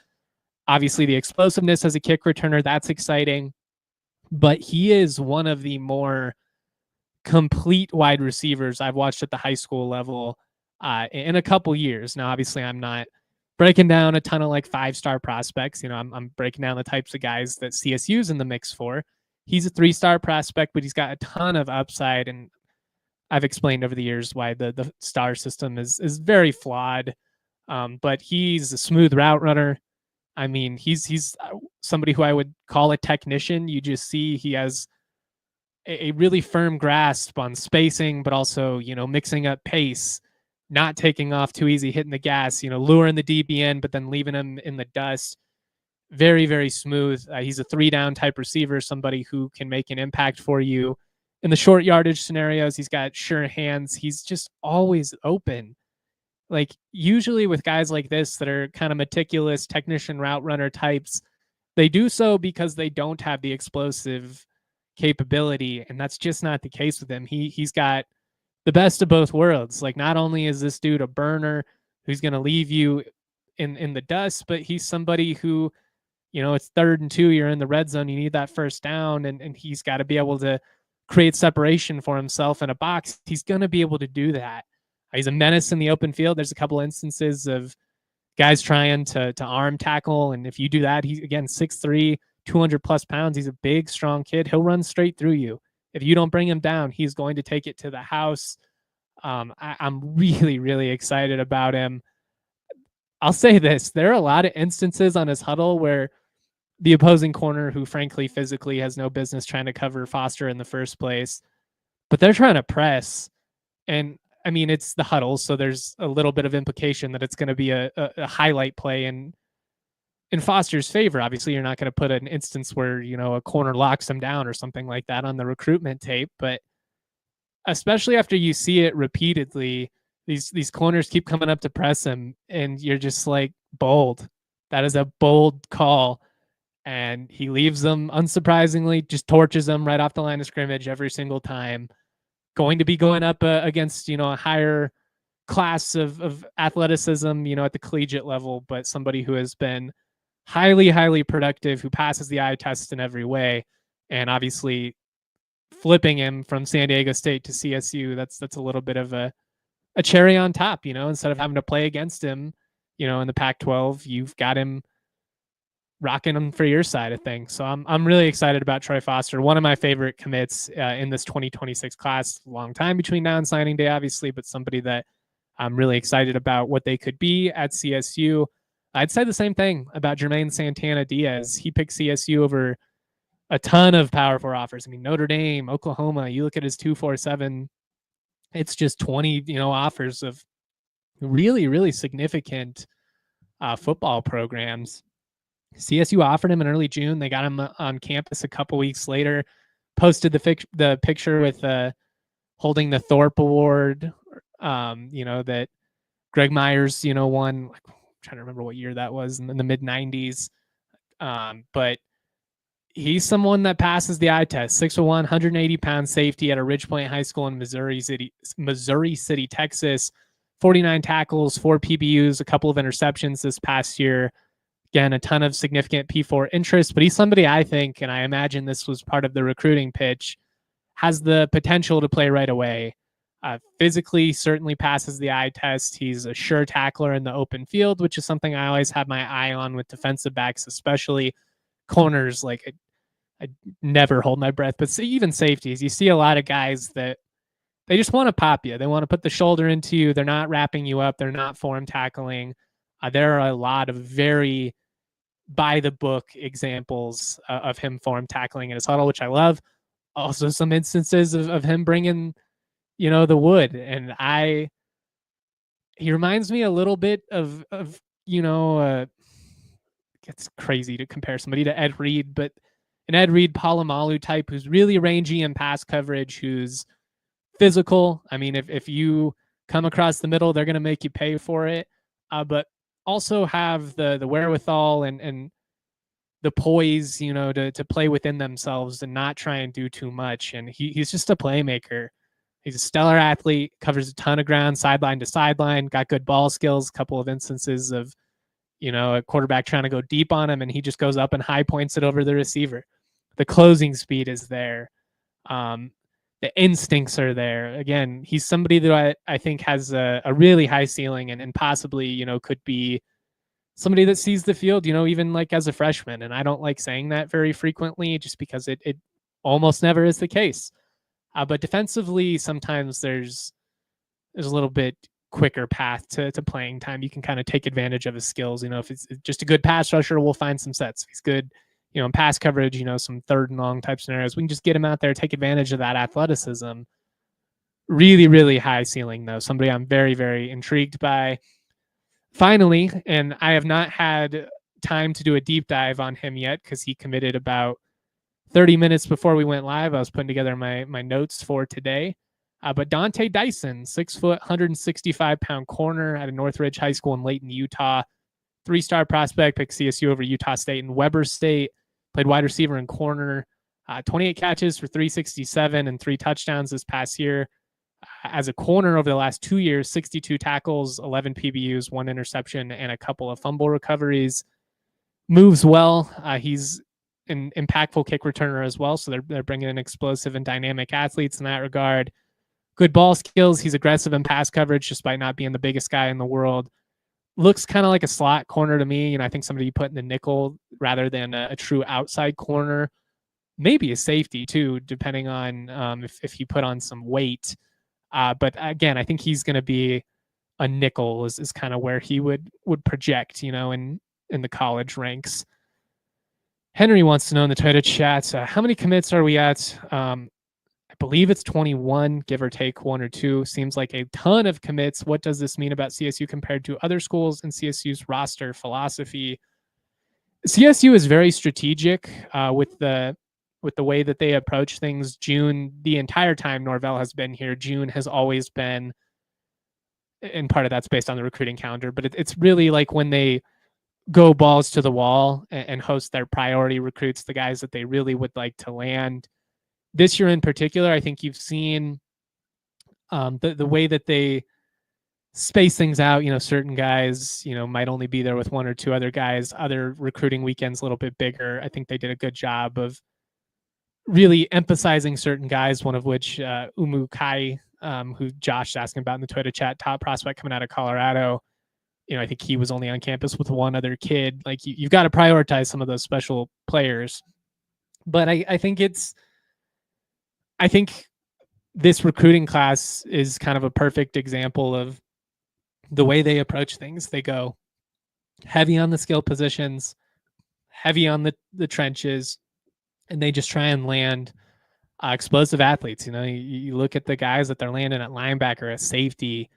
Speaker 1: Obviously, the explosiveness as a kick returner, that's exciting. But he is one of the more complete wide receivers I've watched at the high school level in a couple years. Now, obviously, I'm not breaking down a ton of like 5-star prospects. I'm breaking down the types of guys that CSU's in the mix for. He's a 3-star prospect, but he's got a ton of upside. And I've explained over the years why the star system is very flawed. But he's a smooth route runner. I mean, he's somebody who I would call a technician. You just see he has a really firm grasp on spacing, but also, mixing up pace, not taking off too easy, hitting the gas, luring the DB in, but then leaving him in the dust. Very, very smooth. He's a 3-down type receiver, somebody who can make an impact for you in the short yardage scenarios. He's got sure hands. He's just always open. Like, usually with guys like this that are kind of meticulous technician route runner types, they do so because they don't have the explosive capability, and that's just not the case with him. He's got the best of both worlds. Like, not only is this dude a burner who's going to leave you in the dust, but he's somebody who, it's 3rd and 2, you're in the red zone, you need that first down, and he's got to be able to create separation for himself in a box. He's going to be able to do that. He's a menace in the open field. There's a couple instances of guys trying to arm tackle, and if you do that, he's, again, 6'3", 200 plus pounds. He's a big, strong kid. He'll run straight through you. If you don't bring him down, he's going to take it to the house. I'm really, really excited about him. I'll say this. There are a lot of instances on his huddle where the opposing corner, who frankly physically has no business trying to cover Foster in the first place, but they're trying to press. And I mean, it's the huddle, so there's a little bit of implication that it's going to be a highlight play in Foster's favor. Obviously, you're not going to put an instance where, a corner locks him down or something like that on the recruitment tape. But especially after you see it repeatedly, these corners keep coming up to press him, and you're just like, bold. That is a bold call. And he leaves them, unsurprisingly, just torches them right off the line of scrimmage every single time. Going to be going up against, a higher class of athleticism, at the collegiate level, but somebody who has been highly, highly productive, who passes the eye test in every way. And obviously flipping him from San Diego State to CSU, that's a little bit of a cherry on top, instead of having to play against him, in the Pac-12, you've got him rocking them for your side of things. So I'm really excited about Troy Foster. One of my favorite commits in this 2026 class. Long time between now and signing day, obviously, but somebody that I'm really excited about what they could be at CSU. I'd say the same thing about Jermaine Santana-Diaz. He picked CSU over a ton of Power 4 offers. I mean, Notre Dame, Oklahoma, you look at his 247, it's just 20, offers of really, really significant football programs. CSU offered him in early June. They got him on campus a couple weeks later, posted the picture with holding the Thorpe Award, that Greg Myers, won. I'm trying to remember what year that was, in the mid 90s. But he's someone that passes the eye test. 6'1", 180-pound safety at a Ridgepoint High School in Missouri City, Texas. 49 tackles, 4 PBUs, a couple of interceptions this past year. Again, a ton of significant P4 interest, but he's somebody I think, and I imagine this was part of the recruiting pitch, has the potential to play right away. Physically, certainly passes the eye test. He's a sure tackler in the open field, which is something I always have my eye on with defensive backs, especially corners. Like, I never hold my breath, but even safeties, you see a lot of guys that they just want to pop you. They want to put the shoulder into you. They're not wrapping you up. They're not form tackling. There are a lot of very by the book examples of him form tackling in his huddle, which I love. Also, some instances of him bringing, the wood. And he reminds me a little bit of it's crazy to compare somebody to Ed Reed, but an Ed Reed Palomalu type who's really rangy in pass coverage, who's physical. I mean, if you come across the middle, they're going to make you pay for it, but also have the wherewithal and the poise, to play within themselves and not try and do too much. And he's just a playmaker. He's a stellar athlete, covers a ton of ground, sideline to sideline, got good ball skills, a couple of instances of, a quarterback trying to go deep on him, and he just goes up and high points it over the receiver. The closing speed is there. The instincts are there. Again, he's somebody that I think has a really high ceiling and possibly, could be somebody that sees the field, even like as a freshman. And I don't like saying that very frequently just because it almost never is the case. But defensively, sometimes there's a little bit quicker path to playing time. You can kind of take advantage of his skills. If it's just a good pass rusher, we'll find some sets. If he's good, in pass coverage, some third and long type scenarios, we can just get him out there, take advantage of that athleticism. Really, really high ceiling, though. Somebody I'm very, very intrigued by. Finally, and I have not had time to do a deep dive on him yet because he committed about 30 minutes before we went live. I was putting together my notes for today. But Dante Dyson, 6 foot, 165-pound corner at a Northridge High School in Layton, Utah. 3-star prospect, picked CSU over Utah State and Weber State. Played wide receiver and corner. 28 catches for 367 and 3 touchdowns this past year. As a corner over the last 2 years, 62 tackles, 11 PBUs, 1 interception, and a couple of fumble recoveries. Moves well. He's an impactful kick returner as well, so they're bringing in explosive and dynamic athletes in that regard. Good ball skills. He's aggressive in pass coverage despite not being the biggest guy in the world. Looks kind of like a slot corner to me. I think somebody you put in the nickel rather than a true outside corner. Maybe a safety too, depending on if you put on some weight. But again, I think he's going to be a nickel is kind of where he would project, in the college ranks. Henry wants to know in the Twitter chat, how many commits are we at? I believe it's 21, give or take 1 or 2. Seems like a ton of commits. What does this mean about CSU compared to other schools and CSU's roster philosophy? CSU is very strategic with the way that they approach things. June, the entire time Norvell has been here, June has always been, and part of that's based on the recruiting calendar, but it's really like when they go balls to the wall and host their priority recruits, the guys that they really would like to land. This year in particular, I think you've seen the way that they space things out. Certain guys, might only be there with 1 or 2 other guys. Other recruiting weekends a little bit bigger. I think they did a good job of really emphasizing certain guys, one of which Umu Kai, who Josh is asking about in the Twitter chat, top prospect coming out of Colorado. I think he was only on campus with 1 other kid. Like you've got to prioritize some of those special players. But I think this recruiting class is kind of a perfect example of the way they approach things. They go heavy on the skill positions, heavy on the trenches, and they just try and land explosive athletes. You look at the guys that they're landing at linebacker, at safety,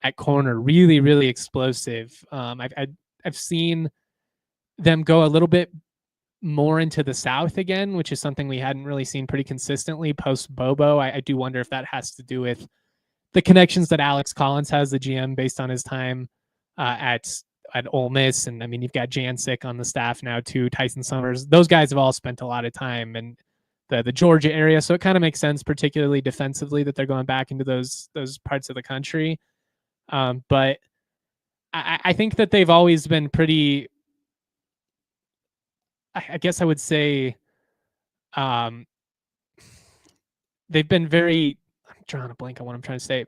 Speaker 1: at corner, really, really explosive. I've seen them go a little bit more into the South again, which is something we hadn't really seen pretty consistently post Bobo. I do wonder if that has to do with the connections that Alex Collins has, the GM, based on his time at Ole Miss. And I mean, you've got Jancic on the staff now too, Tyson Summers. Those guys have all spent a lot of time in the Georgia area, so it kind of makes sense, particularly defensively, that they're going back into those parts of the country. But I think that they've always been pretty. I guess I would say they've been very. I'm drawing a blank on what I'm trying to say.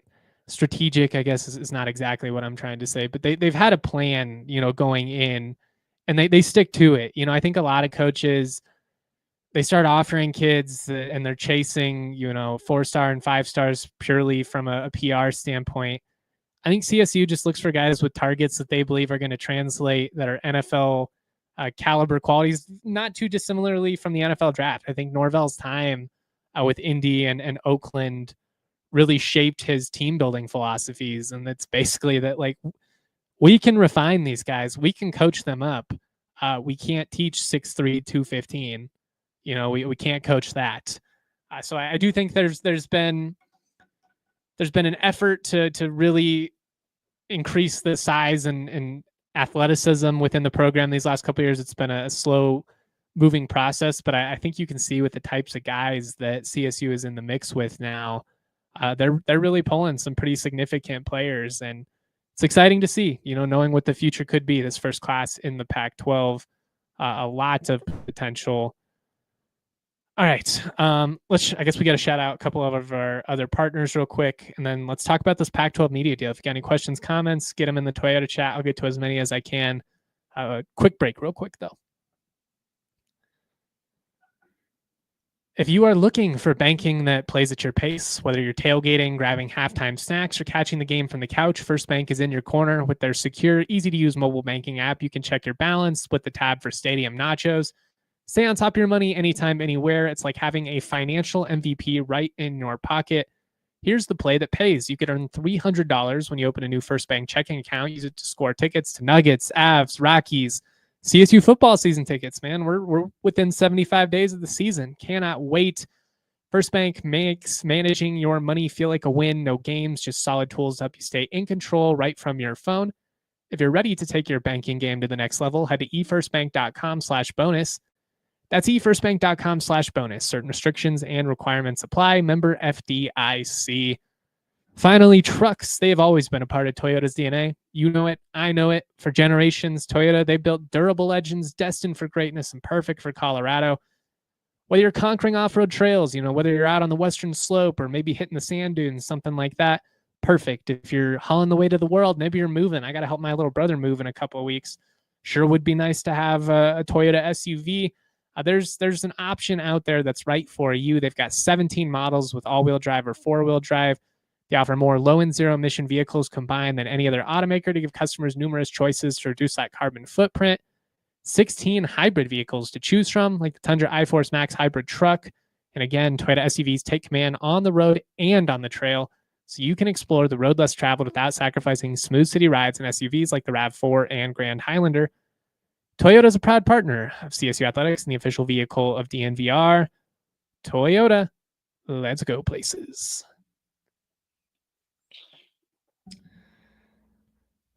Speaker 1: Strategic, I guess, is not exactly what I'm trying to say, but they've had a plan, going in, and they stick to it. I think a lot of coaches, they start offering kids and they're chasing, 4-star and 5 stars purely from a PR standpoint. I think CSU just looks for guys with targets that they believe are going to translate, that are NFL caliber qualities, not too dissimilarly from the NFL draft. I think Norvell's time with Indy and Oakland really shaped his team building philosophies. And it's basically that, like, we can refine these guys. We can coach them up. We can't teach 6'3", 215. We can't coach that. So I do think there's been an effort to really increase the size and athleticism within the program these last couple of years. It's been a slow moving process, but I think you can see with the types of guys that CSU is in the mix with now, they're really pulling some pretty significant players, and it's exciting to see, knowing what the future could be. This first class in the Pac-12, a lot of potential. All right. I guess we got to shout out a couple of our other partners real quick, and then let's talk about this Pac-12 media deal. If you got any questions, comments, get them in the Toyota chat. I'll get to as many as I can. Quick break, real quick, though. If you are looking for banking that plays at your pace, whether you're tailgating, grabbing halftime snacks, or catching the game from the couch, First Bank is in your corner. With their secure, easy-to-use mobile banking app, you can check your balance with the tab for Stadium Nachos. Stay on top of your money anytime, anywhere. It's like having a financial MVP right in your pocket. Here's the play that pays. You could earn $300 when you open a new First Bank checking account. Use it to score tickets to Nuggets, Avs, Rockies, CSU football season tickets, man. We're within 75 days of the season. Cannot wait. First Bank makes managing your money feel like a win. No games, just solid tools to help you stay in control right from your phone. If you're ready to take your banking game to the next level, head to efirstbank.com/bonus. That's efirstbank.com/bonus. Certain restrictions and requirements apply. Member FDIC. Finally, trucks. They have always been a part of Toyota's DNA. You know it. I know it. For generations, Toyota, they built durable legends destined for greatness and perfect for Colorado. Whether you're conquering off-road trails, whether you're out on the western slope or maybe hitting the sand dunes, something like that, perfect. If you're hauling the way to the world, maybe you're moving. I got to help my little brother move in a couple of weeks. Sure would be nice to have a Toyota SUV. There's an option out there that's right for you. They've got 17 models with all-wheel drive or four-wheel drive. They offer more low and zero-emission vehicles combined than any other automaker to give customers numerous choices to reduce that carbon footprint. 16 hybrid vehicles to choose from, like the Tundra iForce Max hybrid truck. And again, Toyota SUVs take command on the road and on the trail, so you can explore the road less traveled without sacrificing smooth city rides in SUVs like the RAV4 and Grand Highlander. Toyota is a proud partner of CSU Athletics and the official vehicle of DNVR. Toyota, let's go places.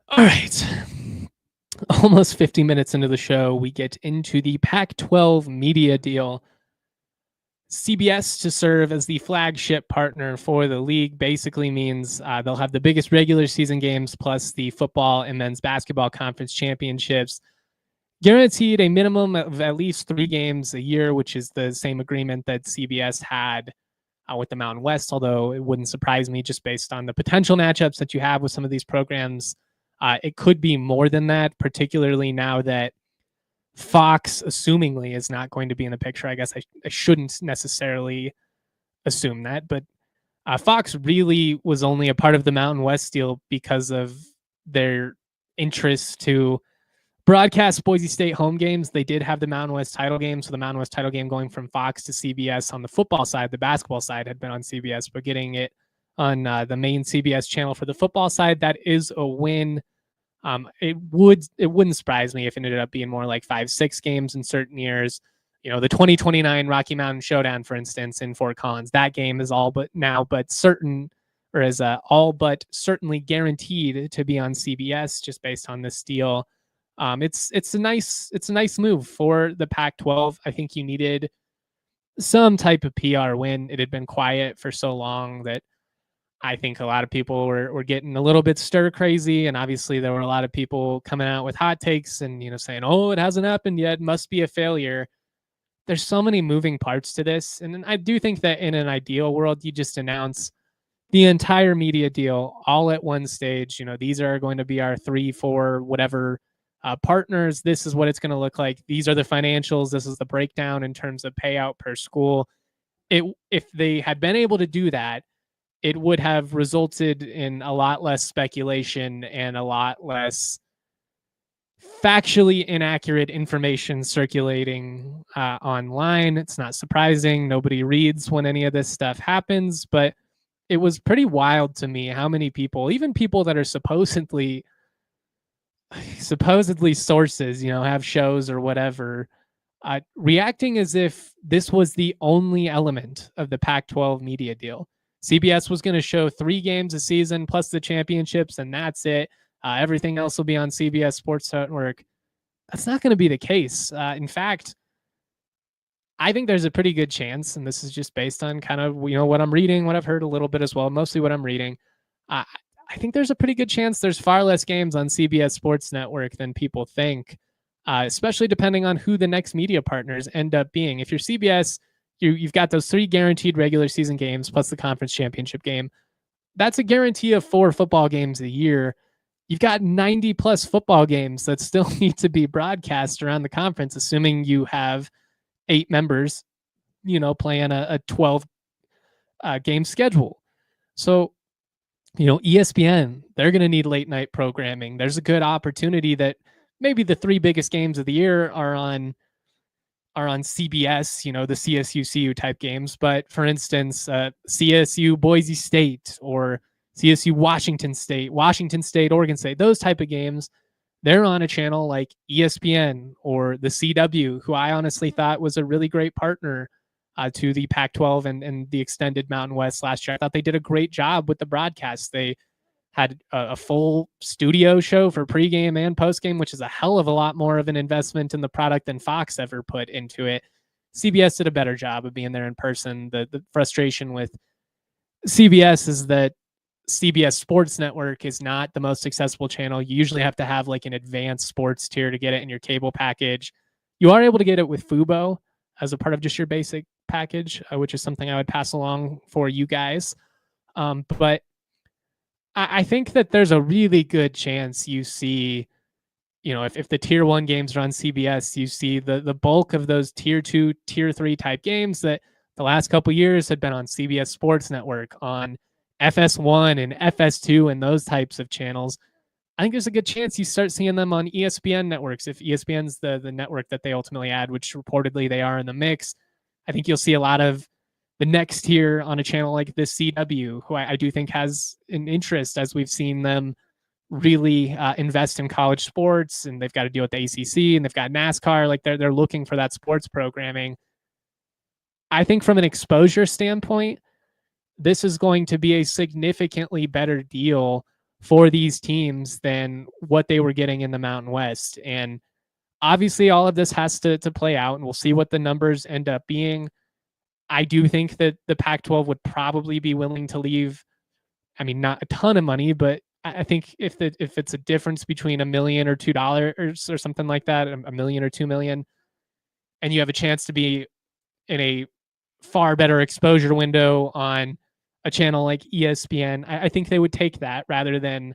Speaker 1: All right. Almost 50 minutes into the show, we get into the Pac-12 media deal. CBS to serve as the flagship partner for the league basically means they'll have the biggest regular season games plus the football and men's basketball conference championships. Guaranteed a minimum of at least 3 games a year, which is the same agreement that CBS had with the Mountain West, although it wouldn't surprise me just based on the potential matchups that you have with some of these programs. It could be more than that, particularly now that Fox, assumingly, is not going to be in the picture. I guess I shouldn't necessarily assume that, but Fox really was only a part of the Mountain West deal because of their interest to broadcast Boise State home games. They did have the Mountain West title game, so the Mountain West title game going from Fox to CBS on the football side. The basketball side had been on CBS, but getting it on the main CBS channel for the football side, that is a win. It wouldn't surprise me if it ended up being more like 5-6 games in certain years. The 2029 Rocky Mountain Showdown, for instance, in Fort Collins, that game is all but certainly guaranteed to be on CBS just based on this deal. It's a nice move for the Pac-12. I think you needed some type of PR win. It had been quiet for so long that I think a lot of people were getting a little bit stir crazy, and obviously there were a lot of people coming out with hot takes and saying, "Oh, it hasn't happened yet, must be a failure." There's so many moving parts to this, and I do think that in an ideal world, you just announce the entire media deal all at one stage. These are going to be our 3, 4, whatever partners. This is what it's going to look like. These are the financials. This is the breakdown in terms of payout per school. If they had been able to do that, it would have resulted in a lot less speculation and a lot less factually inaccurate information circulating online. It's not surprising. Nobody reads when any of this stuff happens, but it was pretty wild to me how many people, even people that are supposedly sources, have shows or whatever, reacting as if this was the only element of the Pac-12 media deal. CBS was going to show 3 games a season plus the championships, and that's it. Everything else will be on CBS Sports Network. That's not going to be the case. In fact, I think there's a pretty good chance, and this is just based on kind of what I'm reading, what I've heard a little bit as well, mostly what I'm reading. I think there's a pretty good chance there's far less games on CBS Sports Network than people think, especially depending on who the next media partners end up being. If you're CBS, you've got those 3 guaranteed regular season games plus the conference championship game. That's a guarantee of 4 football games a year. You've got 90 plus football games that still need to be broadcast around the conference, assuming you have 8 members, playing a 12 game schedule. So, ESPN, they're going to need late night programming. There's a good opportunity that maybe the 3 biggest games of the year are on CBS, the CSU CU type games. But for instance, CSU Boise State or CSU Washington State, Oregon State, those type of games, they're on a channel like ESPN or the CW, who I honestly thought was a really great partner to the Pac-12 and the extended Mountain West last year. I thought they did a great job with the broadcast. They had a full studio show for pregame and postgame, which is a hell of a lot more of an investment in the product than Fox ever put into it. CBS did a better job of being there in person. The frustration with CBS is that CBS Sports Network is not the most accessible channel. You usually have to have like an advanced sports tier to get it in your cable package. You are able to get it with Fubo as a part of just your basic package, which is something I would pass along for you guys. But I think that there's a really good chance you see, if the tier 1 games are on CBS, you see the bulk of those tier 2, tier 3 type games that the last couple of years had been on CBS Sports Network, on FS1 and FS2 and those types of channels. I think there's a good chance you start seeing them on ESPN networks. If ESPN's the network that they ultimately add, which reportedly they are in the mix, I think you'll see a lot of the next tier on a channel like this CW, who I do think has an interest, as we've seen them really invest in college sports, and they've got to deal with the ACC and they've got NASCAR. Like they're looking for that sports programming. I think from an exposure standpoint, this is going to be a significantly better deal for these teams than what they were getting in the Mountain West. And obviously all of this has to play out, and we'll see what the numbers end up being. I do think that the Pac-12 would probably be willing to leave, not a ton of money, but I think if it's a difference between $1 million or $2 or something like that, $1 million or $2 million, and you have a chance to be in a far better exposure window on a channel like ESPN, I think they would take that rather than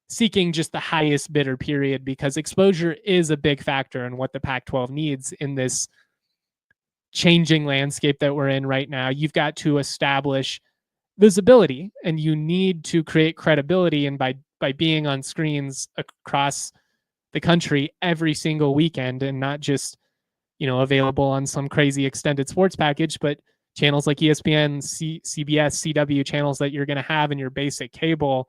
Speaker 1: seeking just the highest bidder, period, because exposure is a big factor in what the Pac-12 needs in this changing landscape that we're in right now. You've got to establish visibility, and you need to create credibility, and by being on screens across the country every single weekend, and not just available on some crazy extended sports package, but channels like ESPN, CBS, CW, channels that you're going to have in your basic cable.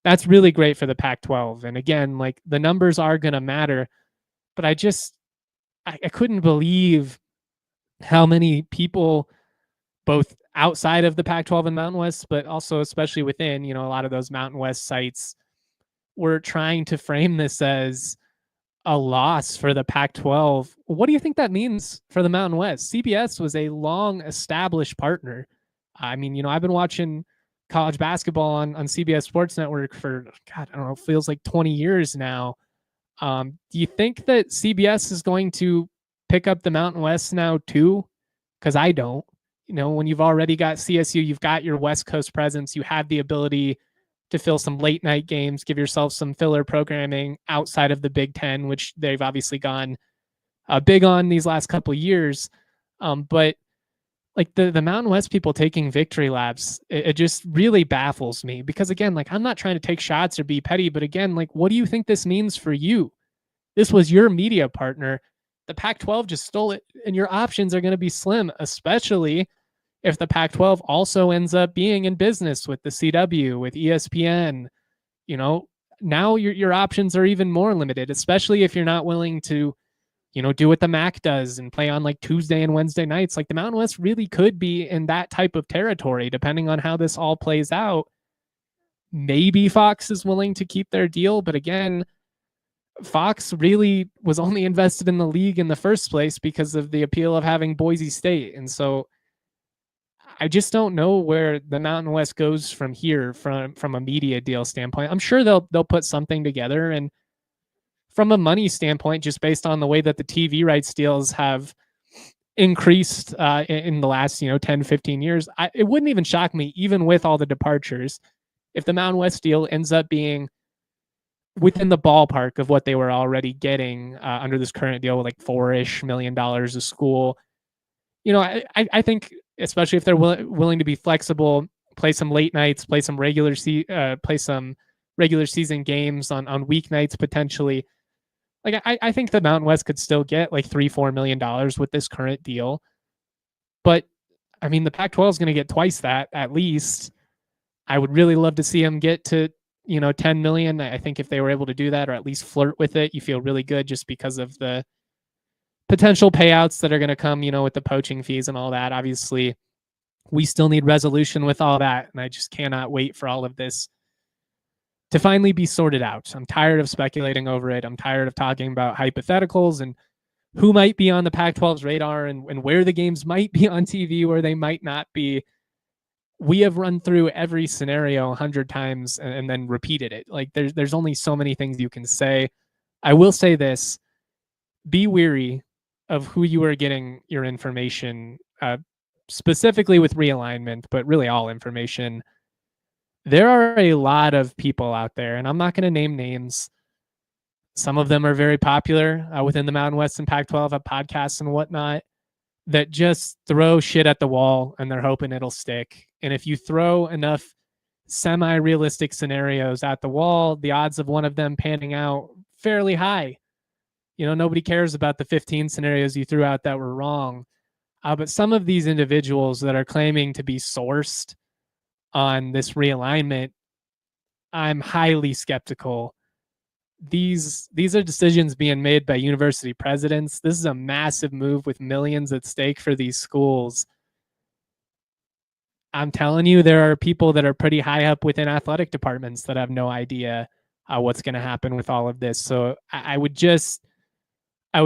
Speaker 1: That's really great for the Pac-12. And again, like the numbers are going to matter, but I couldn't believe how many people, both outside of the Pac-12 and Mountain West, but also especially within, a lot of those Mountain West sites were trying to frame this as a loss for the Pac-12. What do you think that means for the Mountain West? CBS was a long established partner. I mean, I've been watching college basketball on CBS Sports Network for, God, I don't know, feels like 20 years now. Do you think that CBS is going to pick up the Mountain West now too? Because I don't. When you've already got CSU, you've got your West Coast presence, you have the ability to fill some late night games, give yourself some filler programming outside of the Big Ten, which they've obviously gone big on these last couple of years. But like the Mountain West people taking victory laps, it just really baffles me because again, like I'm not trying to take shots or be petty, but again, like what do you think this means for you? This was your media partner. The Pac-12 just stole it, and your options are going to be slim, especially if the Pac-12 also ends up being in business with the CW, with ESPN. Now your options are even more limited, especially if you're not willing to, do what the MAC does and play on like Tuesday and Wednesday nights. Like the Mountain West really could be in that type of territory, depending on how this all plays out. Maybe Fox is willing to keep their deal, but again, Fox really was only invested in the league in the first place because of the appeal of having Boise State. And so I just don't know where the Mountain West goes from here from a media deal standpoint. I'm sure they'll put something together, and from a money standpoint, just based on the way that the TV rights deals have increased in the last 10, 15 years, it wouldn't even shock me, even with all the departures, if the Mountain West deal ends up being within the ballpark of what they were already getting under this current deal with like $4-ish million a school. I think, especially if they're willing to be flexible, play some late nights, play some regular season games on weeknights potentially. Like I think the Mountain West could still get like $3-4 million with this current deal, but I mean the Pac-12 is going to get twice that at least. I would really love to see them get to 10 million. I think if they were able to do that or at least flirt with it, you feel really good just because of the potential payouts that are going to come, with the poaching fees and all that. Obviously, we still need resolution with all that, and I just cannot wait for all of this to finally be sorted out. I'm tired of speculating over it. I'm tired of talking about hypotheticals and who might be on the Pac-12's radar and where the games might be on TV, where they might not be. We have run through every scenario 100 times and then repeated it. Like there's only so many things you can say. I will say this: be wary of who you are getting your information, specifically with realignment, but really all information. There are a lot of people out there, and I'm not going to name names. Some of them are very popular within the Mountain West and Pac-12 have podcasts and whatnot that just throw shit at the wall and they're hoping it'll stick. And if you throw enough semi-realistic scenarios at the wall, the odds of one of them panning out fairly high. Nobody cares about the 15 scenarios you threw out that were wrong. But some of these individuals that are claiming to be sourced on this realignment, I'm highly skeptical. These are decisions being made by university presidents. This is a massive move with millions at stake for these schools. I'm telling you, there are people that are pretty high up within athletic departments that have no idea what's going to happen with all of this. So I would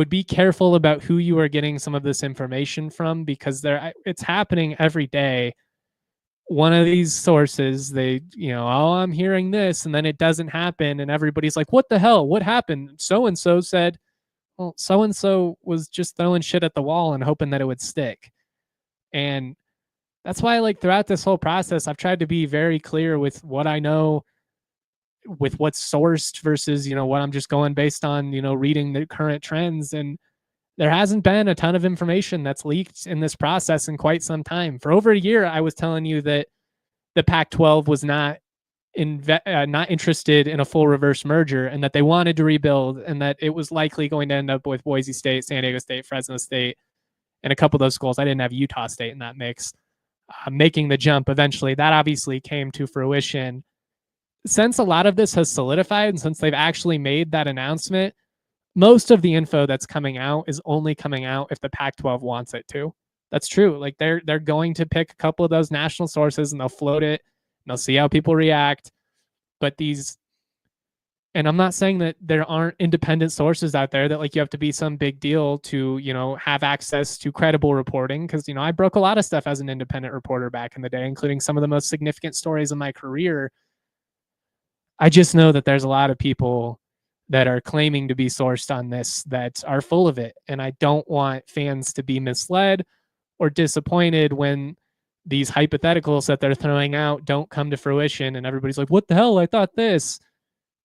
Speaker 1: be careful about who you are getting some of this information from, because it's happening every day. One of these sources, I'm hearing this, and then it doesn't happen, and everybody's like, what the hell? What happened? So-and-so said, well, so-and-so was just throwing shit at the wall and hoping that it would stick. And that's why, like, throughout this whole process, I've tried to be very clear with what I know, with what's sourced versus, what I'm just going based on, reading the current trends. And there hasn't been a ton of information that's leaked in this process in quite some time. For over a year, I was telling you that the Pac-12 was not interested in a full reverse merger, and that they wanted to rebuild, and that it was likely going to end up with Boise State, San Diego State, Fresno State, and a couple of those schools. I didn't have Utah State in that mix, making the jump eventually. That obviously came to fruition. since a lot of this has solidified and since they've actually made that announcement, most of the info that's coming out is only coming out if the Pac-12 wants it to. That's true. Like they're going to pick a couple of those national sources and they'll float it and they'll see how people react. But these, and I'm not saying that there aren't independent sources out there that like you have to be some big deal to, have access to credible reporting. Cause, I broke a lot of stuff as an independent reporter back in the day, including some of the most significant stories of my career. I just know that there's a lot of people that are claiming to be sourced on this that are full of it. And I don't want fans to be misled or disappointed when these hypotheticals that they're throwing out don't come to fruition and everybody's like, what the hell? I thought this.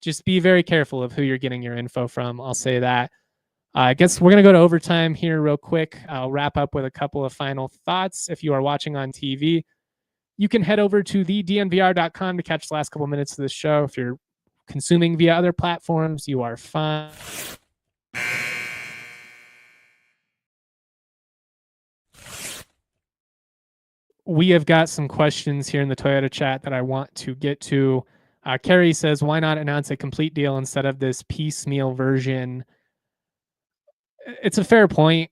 Speaker 1: Just be very careful of who you're getting your info from. I'll say that. I guess we're going to go to overtime here real quick. I'll wrap up with a couple of final thoughts. If you are watching on TV, you can head over to thednvr.com to catch the last couple minutes of the show. If you're consuming via other platforms, you are fine. We have got some questions here in the Toyota chat that I want to get to. Carrie says, why not announce a complete deal instead of this piecemeal version? It's a fair point.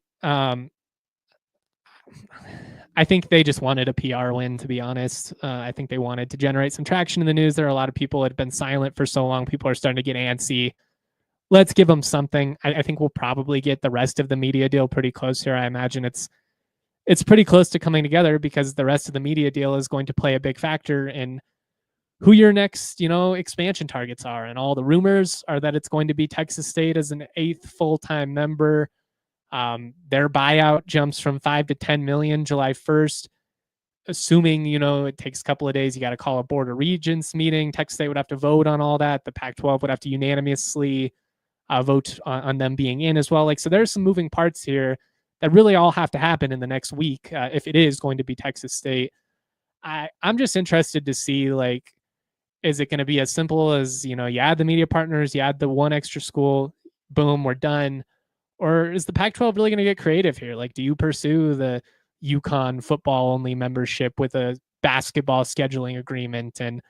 Speaker 1: I think they just wanted a PR win, to be honest. I think they wanted to generate some traction in the news. There are a lot of people that have been silent for so long. People are starting to get antsy. Let's give them something. I think we'll probably get the rest of the media deal pretty close here. I imagine it's pretty close to coming together because the rest of the media deal is going to play a big factor in who your next, expansion targets are. And all the rumors are that it's going to be Texas State as an 8th full-time member. Their buyout jumps from 5 to 10 million July 1st, assuming, it takes a couple of days. You got to call a Board of Regents meeting. Texas State would have to vote on all that. The Pac-12 would have to unanimously vote on them being in as well. Like, so there's some moving parts here that really all have to happen in the next week if it is going to be Texas State. I'm just interested to see, like, is it going to be as simple as, you add the media partners, you add the one extra school, boom, we're done? Or is the Pac-12 really going to get creative here? Like, do you pursue the UConn football only membership with a basketball scheduling agreement and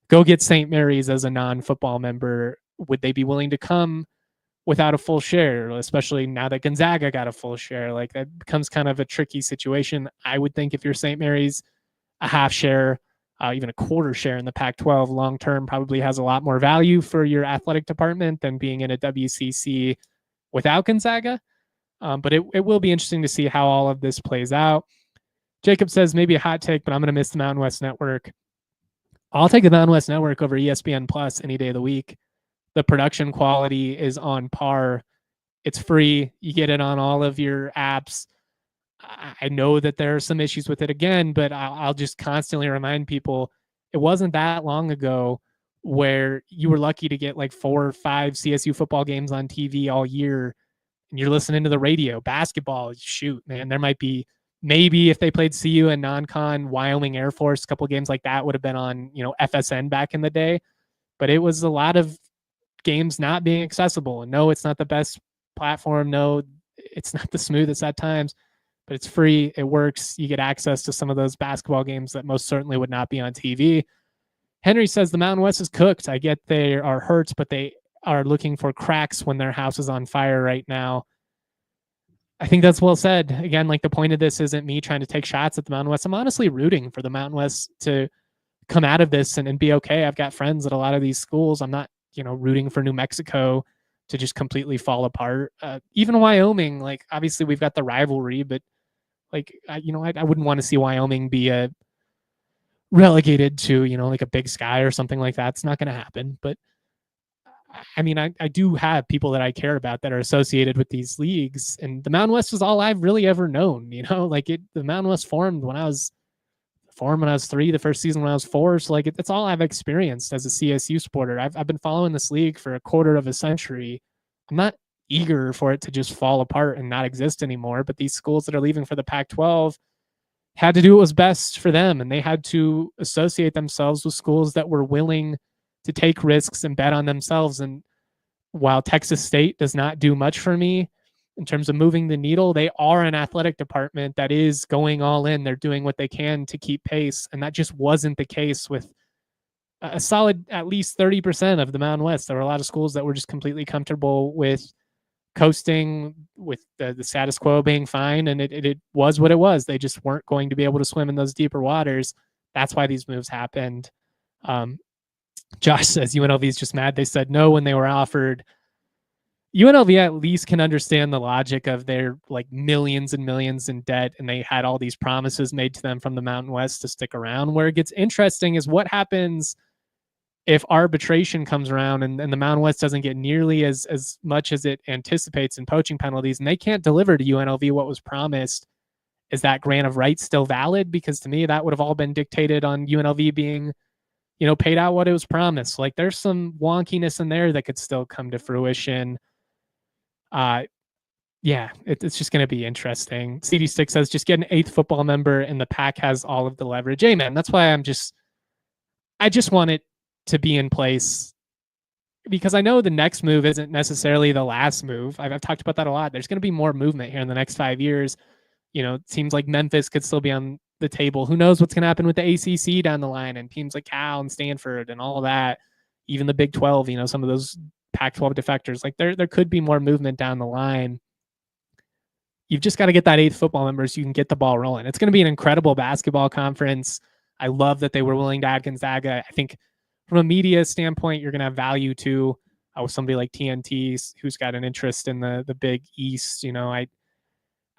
Speaker 1: go get St. Mary's as a non-football member? Would they be willing to come without a full share, especially now that Gonzaga got a full share? Like, that becomes kind of a tricky situation. I would think if you're St. Mary's, a half share, even a quarter share in the Pac-12 long-term probably has a lot more value for your athletic department than being in a WCC without Gonzaga. But it will be interesting to see how all of this plays out. Jacob says, maybe a hot take, but I'm going to miss the Mountain West Network. I'll take the Mountain West Network over ESPN Plus any day of the week. The production quality is on par. It's free. You get it on all of your apps. I know that there are some issues with it again, but I'll just constantly remind people it wasn't that long ago where you were lucky to get like 4 or 5 CSU football games on TV all year and you're listening to the radio. Basketball, shoot, man, there might be, maybe if they played CU and non-con, Wyoming Air Force, a couple games like that would have been on, FSN back in the day. But it was a lot of games not being accessible. And no, it's not the best platform. No, it's not the smoothest at times. But it's free. It works. You get access to some of those basketball games that most certainly would not be on TV. Henry says the Mountain West is cooked. I get they are hurt, but they are looking for cracks when their house is on fire right now. I think that's well said. Again, like, the point of this isn't me trying to take shots at the Mountain West. I'm honestly rooting for the Mountain West to come out of this and be okay. I've got friends at a lot of these schools. I'm not, rooting for New Mexico to just completely fall apart. Even Wyoming, like, obviously we've got the rivalry, but like, I wouldn't want to see Wyoming be relegated to, like a Big Sky or something like that. It's not going to happen. But I mean, I do have people that I care about that are associated with these leagues, and the Mountain West is all I've really ever known. The Mountain West formed when I was 3, the first season when I was 4. So like, it's all I've experienced as a CSU supporter. I've been following this league for a quarter of a century. I'm not eager for it to just fall apart and not exist anymore. But these schools that are leaving for the Pac-12 had to do what was best for them. And they had to associate themselves with schools that were willing to take risks and bet on themselves. And while Texas State does not do much for me in terms of moving the needle, they are an athletic department that is going all in. They're doing what they can to keep pace. And that just wasn't the case with a solid at least 30% of the Mountain West. There were a lot of schools that were just completely comfortable with coasting, with the status quo being fine, and it was what it was. They just weren't going to be able to swim in those deeper waters. That's why these moves happened. Josh says UNLV is just mad they said no when they were offered. UNLV at least can understand the logic of their like millions and millions in debt, and they had all these promises made to them from the Mountain West to stick around. Where it gets interesting is what happens if arbitration comes around and the Mountain West doesn't get nearly as much as it anticipates in poaching penalties, and they can't deliver to UNLV what was promised. Is that grant of rights still valid? Because to me, that would have all been dictated on UNLV being, paid out what it was promised. Like there's some wonkiness in there that could still come to fruition. It's just going to be interesting. CD6 says just get an 8th football member and the Pac has all of the leverage. Amen. That's why I just want it to be in place, because I know the next move isn't necessarily the last move. I've talked about that a lot. There's going to be more movement here in the next 5 years. It seems like Memphis could still be on the table. Who knows what's going to happen with the ACC down the line and teams like Cal and Stanford and all of that. Even the Big 12, some of those Pac-12 defectors. Like there could be more movement down the line. You've just got to get that 8th football member so you can get the ball rolling. It's going to be an incredible basketball conference. I love that they were willing to add Gonzaga. I think from a media standpoint, you're going to have value too with somebody like TNT who's got an interest in the Big East.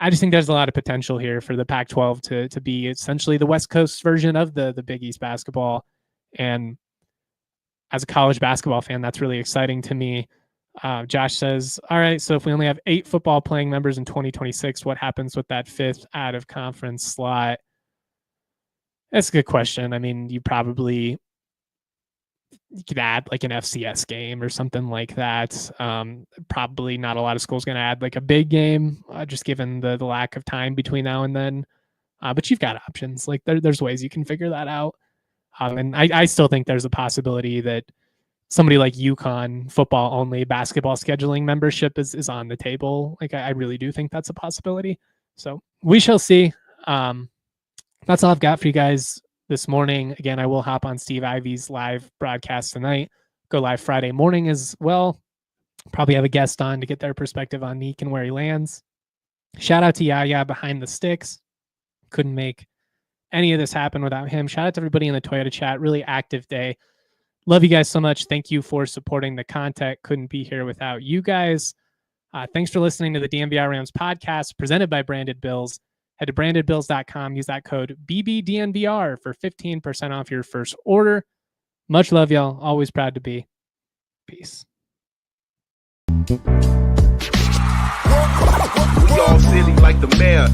Speaker 1: I just think there's a lot of potential here for the Pac-12 to be essentially the West Coast version of the Big East basketball. And as a college basketball fan, that's really exciting to me. Josh says, all right, so if we only have 8 football playing members in 2026, what happens with that 5th out of conference slot? That's a good question. I mean, you could add like an FCS game or something like that. Probably not a lot of schools going to add like a big game, just given the lack of time between now and then. But you've got options. Like there's ways you can figure that out. And I still think there's a possibility that somebody like UConn football only basketball scheduling membership is on the table. Like I really do think that's a possibility. So we shall see. That's all I've got for you guys this morning. Again, I will hop on Steve Ivy's live broadcast tonight. Go live Friday morning as well. Probably have a guest on to get their perspective on Nique and where he lands. Shout out to Yaya behind the sticks. Couldn't make any of this happen without him. Shout out to everybody in the Toyota chat. Really active day. Love you guys so much. Thank you for supporting the content. Couldn't be here without you guys. Thanks for listening to the DNVR Rams podcast presented by Branded Bills. Head to brandedbills.com. Use that code BBDNVR for 15% off your first order. Much love, y'all. Always proud to be. Peace.
Speaker 2: We all silly like the mayor.